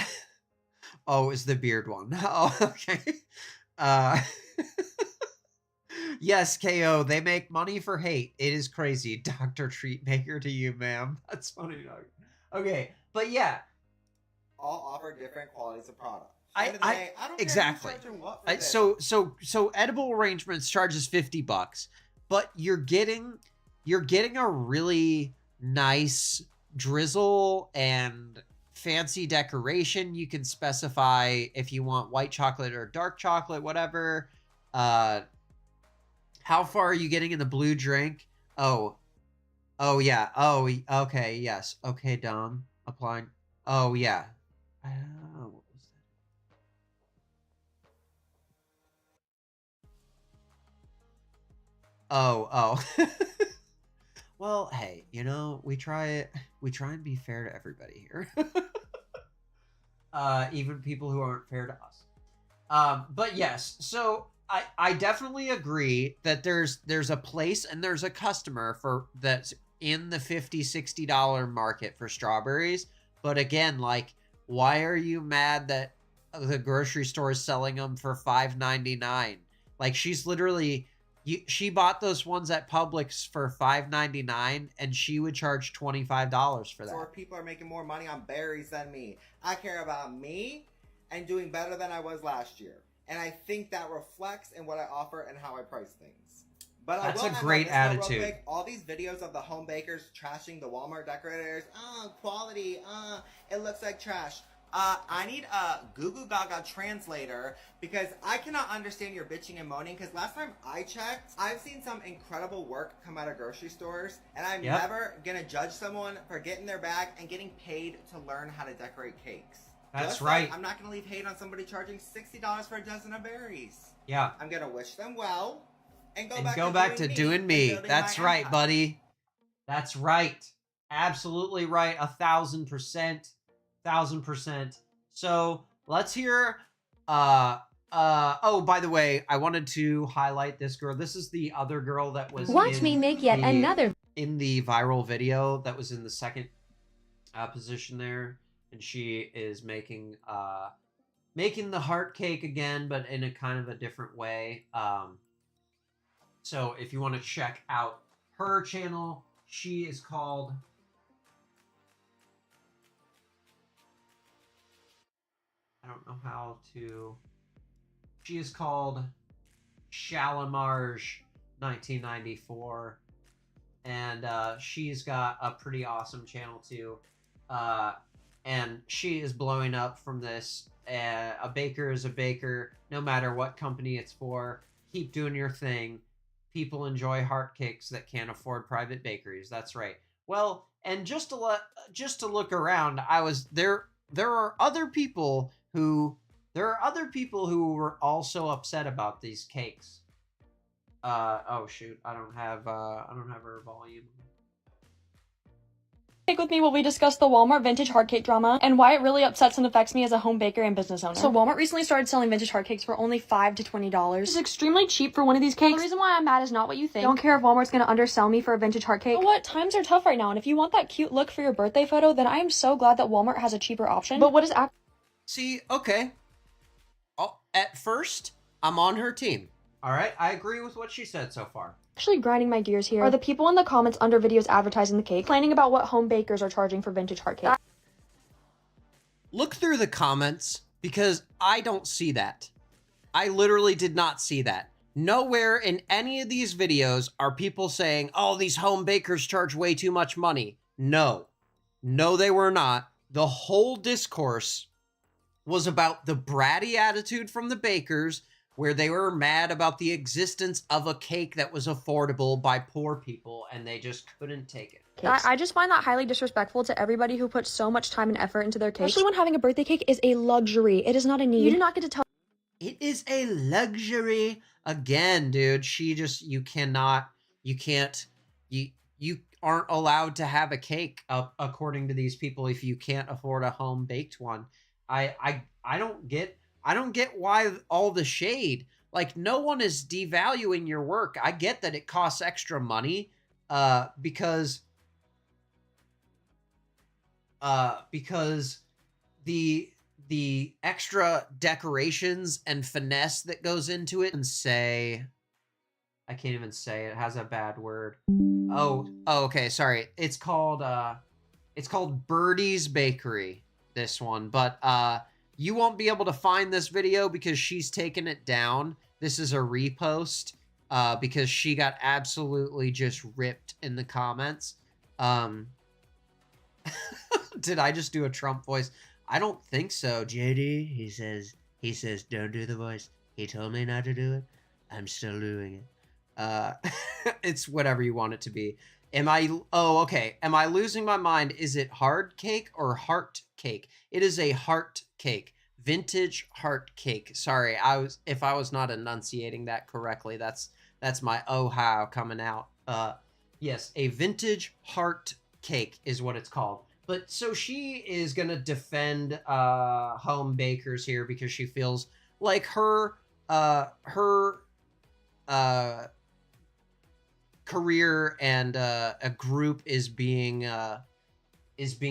Speaker 1: it's the beard one. Oh, okay. Yes, KO, they make money for hate. It is crazy. Dr. Treatmaker to you, ma'am. That's funny. Okay, but yeah.
Speaker 6: all offer different qualities of product.
Speaker 1: I don't exactly. So Edible Arrangements charges $50, but you're getting a really nice drizzle and fancy decoration. You can specify if you want white chocolate or dark chocolate, whatever. How far are you getting in the blue drink? Oh yeah. Oh, okay. Yes. Okay, Dom. Applying. Oh yeah. What was that? Oh. Well, hey, we try and be fair to everybody here. Even people who aren't fair to us. But yes, so I definitely agree that there's a place and there's a customer for that's in the $50-$60 market for strawberries. But again, like, why are you mad that the grocery store is selling them for $5.99? Like, she's literally, she bought those ones at Publix for $5.99, and she would charge $25 for that.
Speaker 6: So people are making more money on berries than me. I care about me and doing better than I was last year. And I think that reflects in what I offer and how I price things. But
Speaker 1: that's a great attitude.
Speaker 6: All these videos of the home bakers trashing the Walmart decorators. Quality. It looks like trash. I need a Goo Goo Gaga translator because I cannot understand your bitching and moaning. Because last time I checked, I've seen some incredible work come out of grocery stores, and I'm never gonna judge someone for getting their bag and getting paid to learn how to decorate cakes.
Speaker 1: That's right.
Speaker 6: I'm not gonna leave hate on somebody charging $60 for a dozen of berries.
Speaker 1: Yeah.
Speaker 6: I'm gonna wish them well and
Speaker 1: go back to doing me. That's right, buddy. That's right. Absolutely right. 1,000%. 1,000%. So let's hear. Oh, by the way, I wanted to highlight this girl. This is the other girl that was.
Speaker 5: Watch me make yet another
Speaker 1: in the viral video that was in the second position there, and she is making the heart cake again, but in a kind of a different way. So if you want to check out her channel, she is called. I don't know how to. She is called Shalimarge 1994, and she's got a pretty awesome channel too. And she is blowing up from this. A baker is a baker, no matter what company it's for. Keep doing your thing. People enjoy heart cakes that can't afford private bakeries. That's right. Well, and just to look around, I was there. There are other people who were also upset about these cakes. Oh shoot, I don't have her volume.
Speaker 7: With me while we discuss the Walmart vintage heart cake drama and why it really upsets and affects me as a home baker and business owner. So Walmart recently started selling vintage heart cakes for only $5 to $20. It's extremely cheap for one of these cakes. The reason why I'm mad is not what you think. Don't care if Walmart's gonna undersell me for a vintage heart cake. You know what? Times are tough right now, and if you want that cute look for your birthday photo, then I am so glad that Walmart has a cheaper option. But what is
Speaker 1: See, okay. Oh, at first, I'm on her team. All right, I agree with what she said so far.
Speaker 7: actually grinding my gears here are the people in the comments under videos advertising the cake, complaining about what home bakers are charging for vintage heart cake.
Speaker 1: Look through the comments, because I don't see that. I literally did not see that. Nowhere in any of these videos are people saying, oh, these home bakers charge way too much money. No. No, they were not. The whole discourse was about the bratty attitude from the bakers, where they were mad about the existence of a cake that was affordable by poor people, and they just couldn't take it.
Speaker 7: I just find that highly disrespectful to everybody who puts so much time and effort into their cake. Especially when having a birthday cake is a luxury. It is not a need. You do not get to tell.
Speaker 1: It is a luxury. Again, dude, you aren't allowed to have a cake according to these people if you can't afford a home baked one. I don't get why all the shade. Like, no one is devaluing your work. I get that it costs extra money, because the extra decorations and finesse that goes into it, and I can't even say it, has a bad word. Oh, okay, sorry. It's called Birdie's Bakery, this one, but you won't be able to find this video because she's taken it down. This is a repost, because she got absolutely just ripped in the comments. Did I just do a Trump voice? I don't think so. JD, he says, don't do the voice. He told me not to do it. I'm still doing it. It's whatever you want it to be. Am I losing my mind? Is it hard cake or heart cake? It is a heart cake. Vintage heart cake. Sorry, if I was not enunciating that correctly, that's my how coming out. Yes, a vintage heart cake is what it's called. But so she is gonna defend home bakers here because she feels like her career and a group is being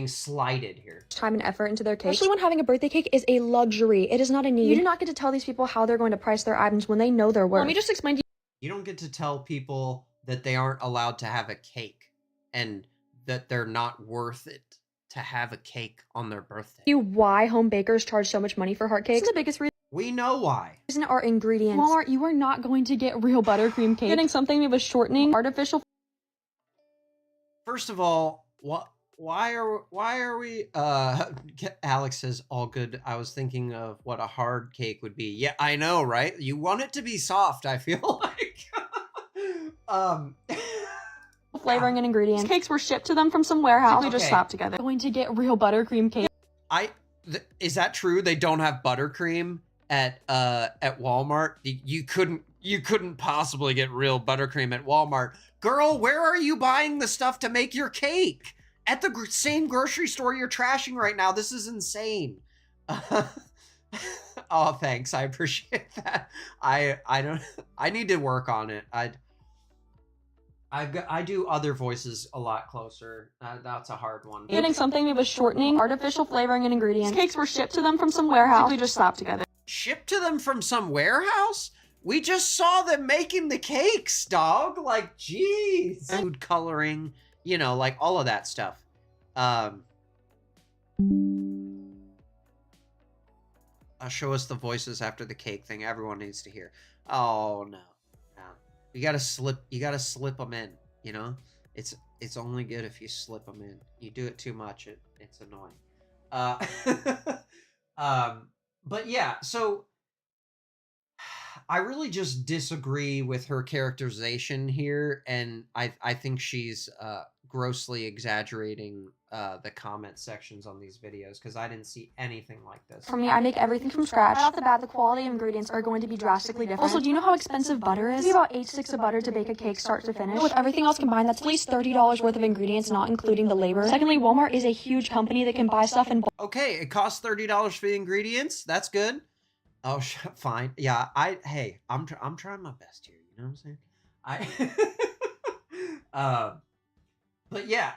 Speaker 1: slighted here.
Speaker 7: Time and effort into their cake. Especially when having a birthday cake is a luxury. It is not a need. You do not get to tell these people how they're going to price their items when they know their worth. Let me just explain to
Speaker 1: you don't get to tell people that they aren't allowed to have a cake and that they're not worth it to have a cake on their birthday.
Speaker 7: Why home bakers charge so much money for heart cakes. This is the biggest reason.
Speaker 1: We know why.
Speaker 7: Are ingredients. Walmart, you are not going to get real buttercream cake. Getting something made with shortening, artificial.
Speaker 1: First of all, why are we Alex says all good. I was thinking of what a hard cake would be. Yeah, I know, right? You want it to be soft, I feel like.
Speaker 7: Flavoring and ingredients. These cakes were shipped to them from some warehouse. We just slapped together. Going to get real buttercream cake.
Speaker 1: Is that true? They don't have buttercream at Walmart? You couldn't possibly get real buttercream at Walmart. Girl, where are you buying the stuff to make your cake? At the same grocery store you're trashing right now. This is insane. Oh, thanks. I appreciate that. I need to work on it. I do other voices a lot closer. That's a hard one.
Speaker 7: Getting something made with shortening, artificial flavoring and ingredients. These cakes were shipped to them from some warehouse. We just slapped together.
Speaker 1: Shipped to them from some warehouse? We just saw them making the cakes, dog. Like, jeez. Food coloring, like all of that stuff. show us the voices after the cake thing. Everyone needs to hear. Oh no, no. You gotta slip them in. You know, it's only good if you slip them in. You do it too much, it's annoying. But yeah, so I really just disagree with her characterization here, and I think she's grossly exaggerating the comment sections on these videos, because I didn't see anything like this.
Speaker 7: For me, I make everything from scratch. Right off the bat, the quality of ingredients are going to be drastically different. Also, do you know how expensive butter is? It's about 8 sticks of butter to bake a cake start to finish. With everything else combined, that's at least $30 worth of ingredients, not including the labor. Secondly, Walmart is a huge company that can buy stuff in bulk.
Speaker 1: Okay, it costs $30 for the ingredients. That's good. Oh, fine. Yeah, I'm trying my best here. You know what I'm saying? But yeah,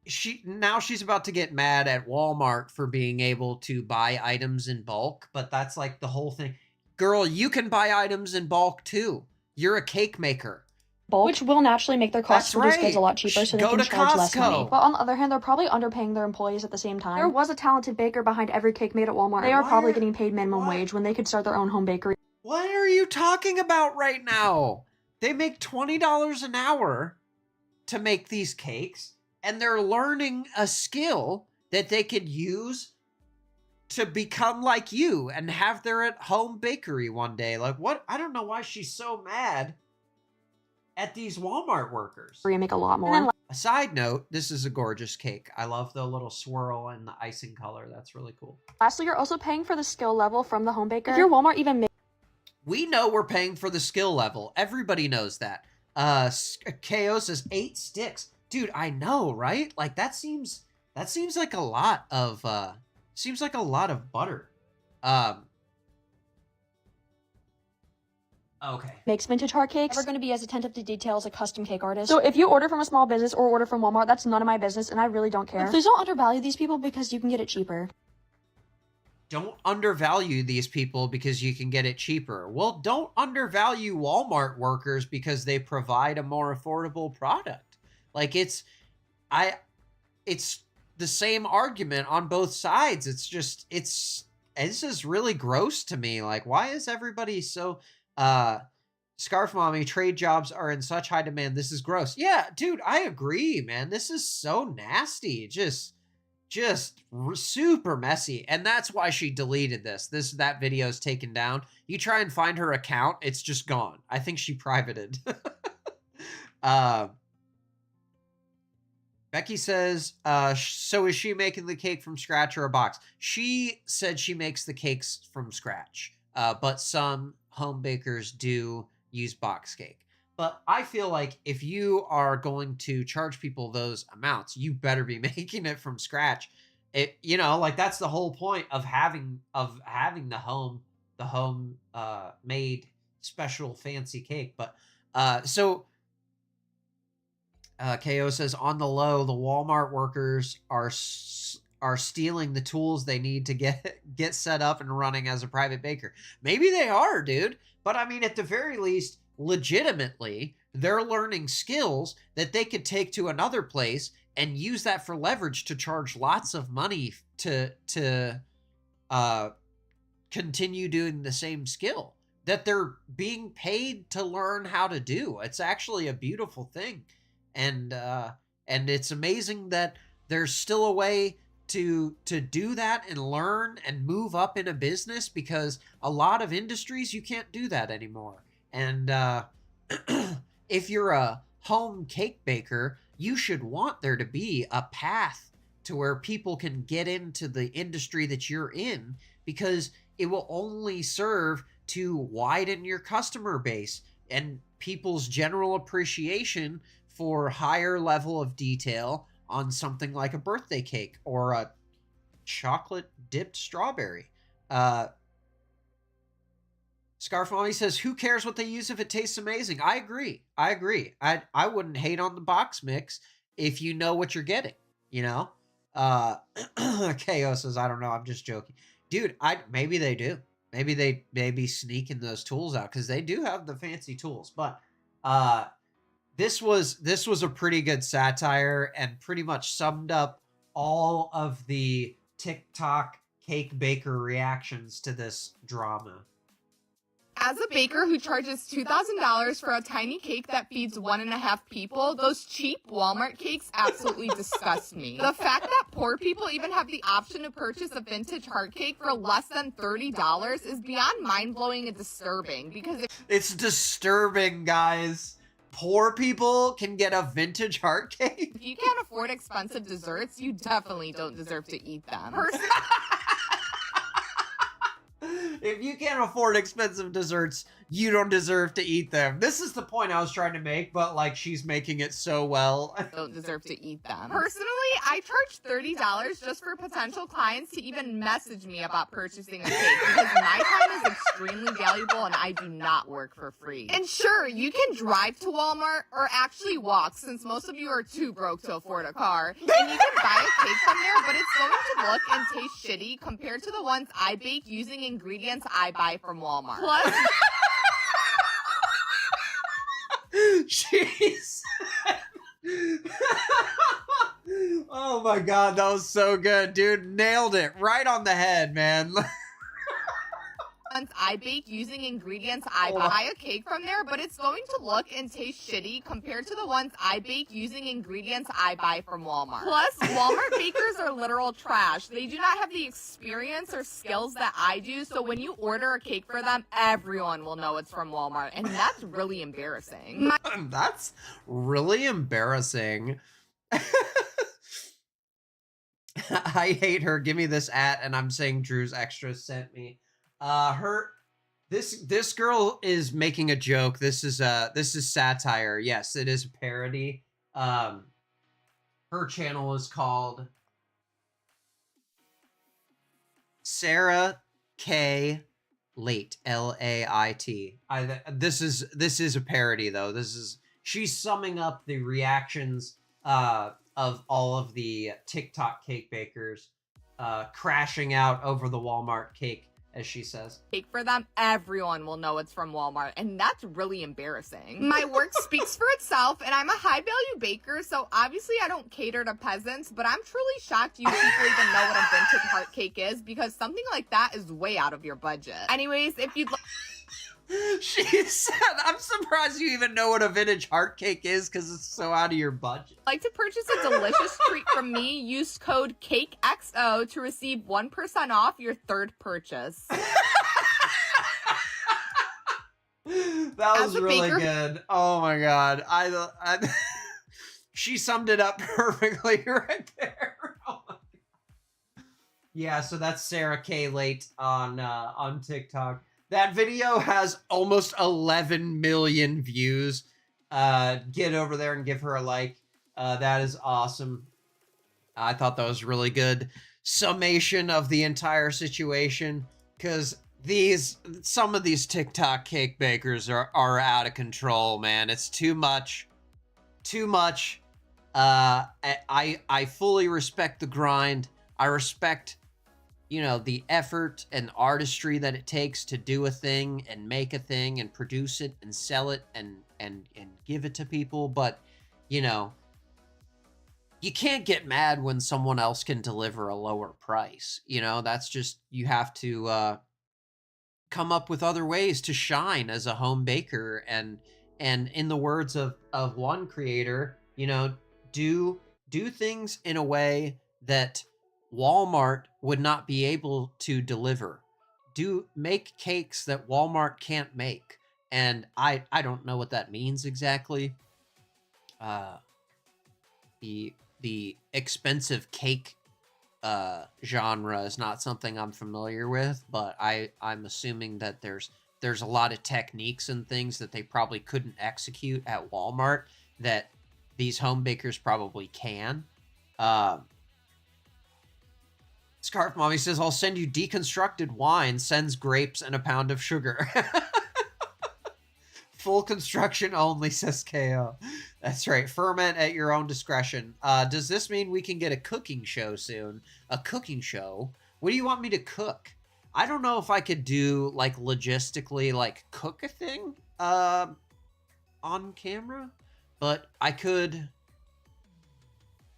Speaker 1: she's about to get mad at Walmart for being able to buy items in bulk, but that's like the whole thing. Girl, you can buy items in bulk too. You're a cake maker.
Speaker 7: Which will naturally make their cost to produce goods a lot cheaper, so they can charge less money. But on the other hand, they're probably underpaying their employees at the same time. There was a talented baker behind every cake made at Walmart. They are probably getting paid minimum wage when they could start their own home bakery.
Speaker 1: What are you talking about right now? They make $20 an hour to make these cakes, and they're learning a skill that they could use to become like you and have their at-home bakery one day. Like, what? I don't know why she's so mad at these Walmart workers.
Speaker 7: You make a lot more.
Speaker 1: A side note, this is a gorgeous cake. I love the little swirl and the icing color. That's really cool.
Speaker 7: Lastly, you're also paying for the skill level from the home baker. If your Walmart even
Speaker 1: we know we're paying for the skill level. Everybody knows that. KO says 8 sticks. Dude, I know, right? Like that seems like a lot of butter. Okay.
Speaker 7: Makes vintage heart cakes. Never going to be as attentive to detail as a custom cake artist. So if you order from a small business or order from Walmart, that's none of my business, and I really don't care. Please don't undervalue these people because you can get it cheaper.
Speaker 1: Don't undervalue these people because you can get it cheaper. Well, don't undervalue Walmart workers because they provide a more affordable product. Like it's the same argument on both sides. This is really gross to me. Like, why is everybody so Scarf Mommy, trade jobs are in such high demand. This is gross. Yeah, dude, I agree, man. This is so nasty. Just super messy. And that's why she deleted this. That video is taken down. You try and find her account, it's just gone. I think she privated. Becky says, so is she making the cake from scratch or a box? She said she makes the cakes from scratch. But some home bakers do use box cake. But I feel like if you are going to charge people those amounts, you better be making it from scratch. Like that's the whole point of having the home made special fancy cake. But KO says on the low, the Walmart workers are stealing the tools they need to get set up and running as a private baker. Maybe they are, dude. But I mean, at the very least, legitimately, they're learning skills that they could take to another place and use that for leverage to charge lots of money to continue doing the same skill that they're being paid to learn how to do. It's actually a beautiful thing. And it's amazing that there's still a way to do that and learn and move up in a business, because a lot of industries you can't do that anymore. And if you're a home cake baker, you should want there to be a path to where people can get into the industry that you're in, because it will only serve to widen your customer base and people's general appreciation for higher level of detail on something like a birthday cake or a chocolate dipped strawberry. Scarf Mommy says, who cares what they use if it tastes amazing? I agree. I wouldn't hate on the box mix if you know what you're getting, you know? KO says, I don't know. I'm just joking. Dude, maybe they do. Maybe they be sneaking those tools out, because they do have the fancy tools. But this was a pretty good satire and pretty much summed up all of the TikTok cake baker reactions to this drama.
Speaker 8: As a baker who charges $2,000 for a tiny cake that feeds 1.5 people, those cheap Walmart cakes absolutely disgust me. The fact that poor people even have the option to purchase a vintage heart cake for less than $30 is beyond mind-blowing and disturbing, because
Speaker 1: it's disturbing, guys. Poor people can get a vintage heart cake?
Speaker 8: if you can't afford expensive desserts, you definitely don't deserve to eat them.
Speaker 1: If you can't afford expensive desserts, you don't deserve to eat them. This is the point I was trying to make, but like she's making it so well.
Speaker 8: Don't deserve to eat them. Personally, I charge $30 just for potential clients to even message me about purchasing a cake because my time is extremely valuable and I do not work for free. And sure, you can drive to Walmart or actually walk since most of you are too broke to afford a car. And you can buy a cake from there, but it's going to look and taste shitty compared to the ones I bake using ingredients I buy from Walmart. Plus,
Speaker 1: Jeez. Oh my god, that was so good, dude. Nailed it right on the head, man.
Speaker 8: ones I bake using ingredients I buy a cake from there, but it's going to look and taste shitty compared to the ones I bake using ingredients I buy from Walmart. Plus, Walmart bakers are literal trash. They do not have the experience or skills that I do, so when you order a cake for them, everyone will know it's from Walmart, and that's really embarrassing.
Speaker 1: That's really embarrassing. I hate her. Give me this and I'm saying Drew's Extras sent me. This girl is making a joke. This is satire. Yes, it is a parody. Her channel is called SarahKlait, Lait. This is a parody though. She's summing up the reactions of all of the TikTok cake bakers crashing out over the Walmart cake, as she says.
Speaker 8: Cake for them, everyone will know it's from Walmart, and that's really embarrassing. My work speaks for itself, and I'm a high-value baker, so obviously I don't cater to peasants, but I'm truly shocked you people even know what a vintage heart cake is, because something like that is way out of your budget. Anyways, if you'd
Speaker 1: She said, I'm surprised you even know what a vintage heart cake is because it's so out of your budget.
Speaker 8: like to purchase a delicious treat from me, use code CAKEXO to receive 1% off your third purchase.
Speaker 1: That was really good. Oh my god. I she summed it up perfectly right there. Oh my god. Yeah, so that's SarahKlait on TikTok. That video has almost 11 million views. Get over there and give her a like. That is awesome. I thought that was really good summation of the entire situation, because some of these TikTok cake bakers are out of control, man. It's too much. I fully respect the grind. I respect, the effort and artistry that it takes to do a thing and make a thing and produce it and sell it and give it to people. But, you can't get mad when someone else can deliver a lower price. That's just, you have to come up with other ways to shine as a home baker. And in the words of one creator, do things in a way that Walmart would not be able to deliver. Make cakes that Walmart can't make. And I don't know what that means exactly. The expensive cake genre is not something I'm familiar with, but I'm assuming that there's a lot of techniques and things that they probably couldn't execute at Walmart that these home bakers probably can. Scarf Mommy says, I'll send you deconstructed wine, sends grapes and a pound of sugar. Full construction only, says KO. That's right. Ferment at your own discretion. Does this mean we can get a cooking show soon? A cooking show? What do you want me to cook? I don't know if I could do, logistically, cook a thing on camera, but I could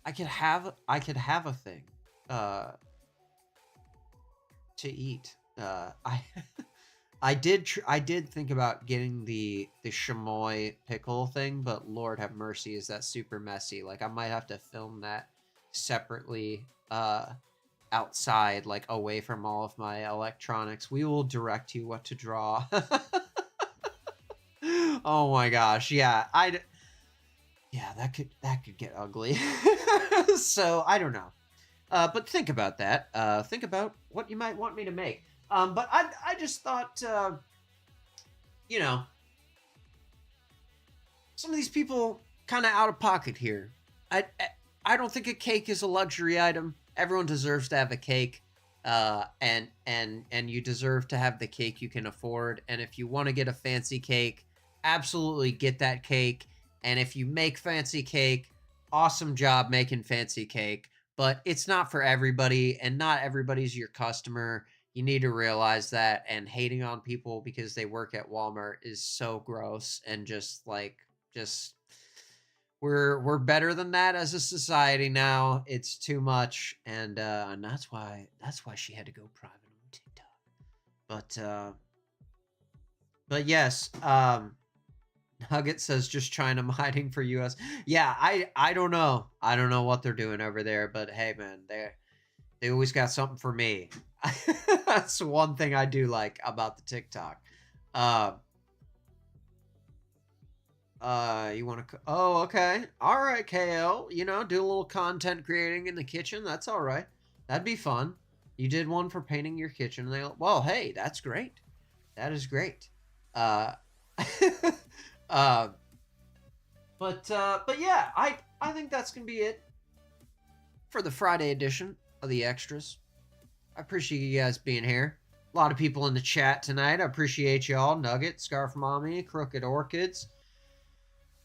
Speaker 1: have a thing. to eat. I did think about getting the chamoy pickle thing, but Lord have mercy, is that super messy. Like, I might have to film that separately outside, like away from all of my electronics. We will direct you what to draw. Oh my gosh, yeah, that could get ugly. So I don't know, but think about that. Think about what you might want me to make. But I just thought, you know, some of these people kind of out of pocket here. I don't think a cake is a luxury item. Everyone deserves to have a cake, and you deserve to have the cake you can afford. And if you want to get a fancy cake, absolutely get that cake. And if you make fancy cake, awesome job making fancy cake. But it's not for everybody, and not everybody's your customer. You need to realize that, and hating on people because they work at Walmart is so gross, and we're better than that as a society now. It's too much, and that's why she had to go private on TikTok. But yes, Nugget says just China hiding for US. Yeah, I don't know. I don't know what they're doing over there, but hey man, they always got something for me. That's one thing I do like about the TikTok. You want to? Oh, okay. All right, KL. You know, do a little content creating in the kitchen. That's all right. That'd be fun. You did one for painting your kitchen. Well, hey, that's great. That is great. But yeah, I think that's gonna be it for the Friday edition of the Extras. I appreciate you guys being here. A lot of people in the chat tonight. I appreciate y'all. Nugget, Scarf Mommy, Crooked Orchids,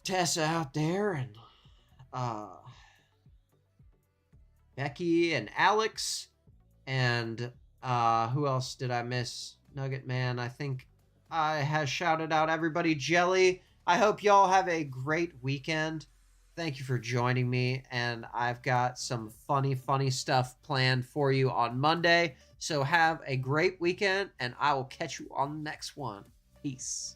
Speaker 1: Tessa out there, and Becky and Alex, and who else did I miss? Nugget Man, I think I has shouted out everybody. Jelly, I hope y'all have a great weekend. Thank you for joining me, and I've got some funny stuff planned for you on Monday. So have a great weekend, and I will catch you on the next one. Peace.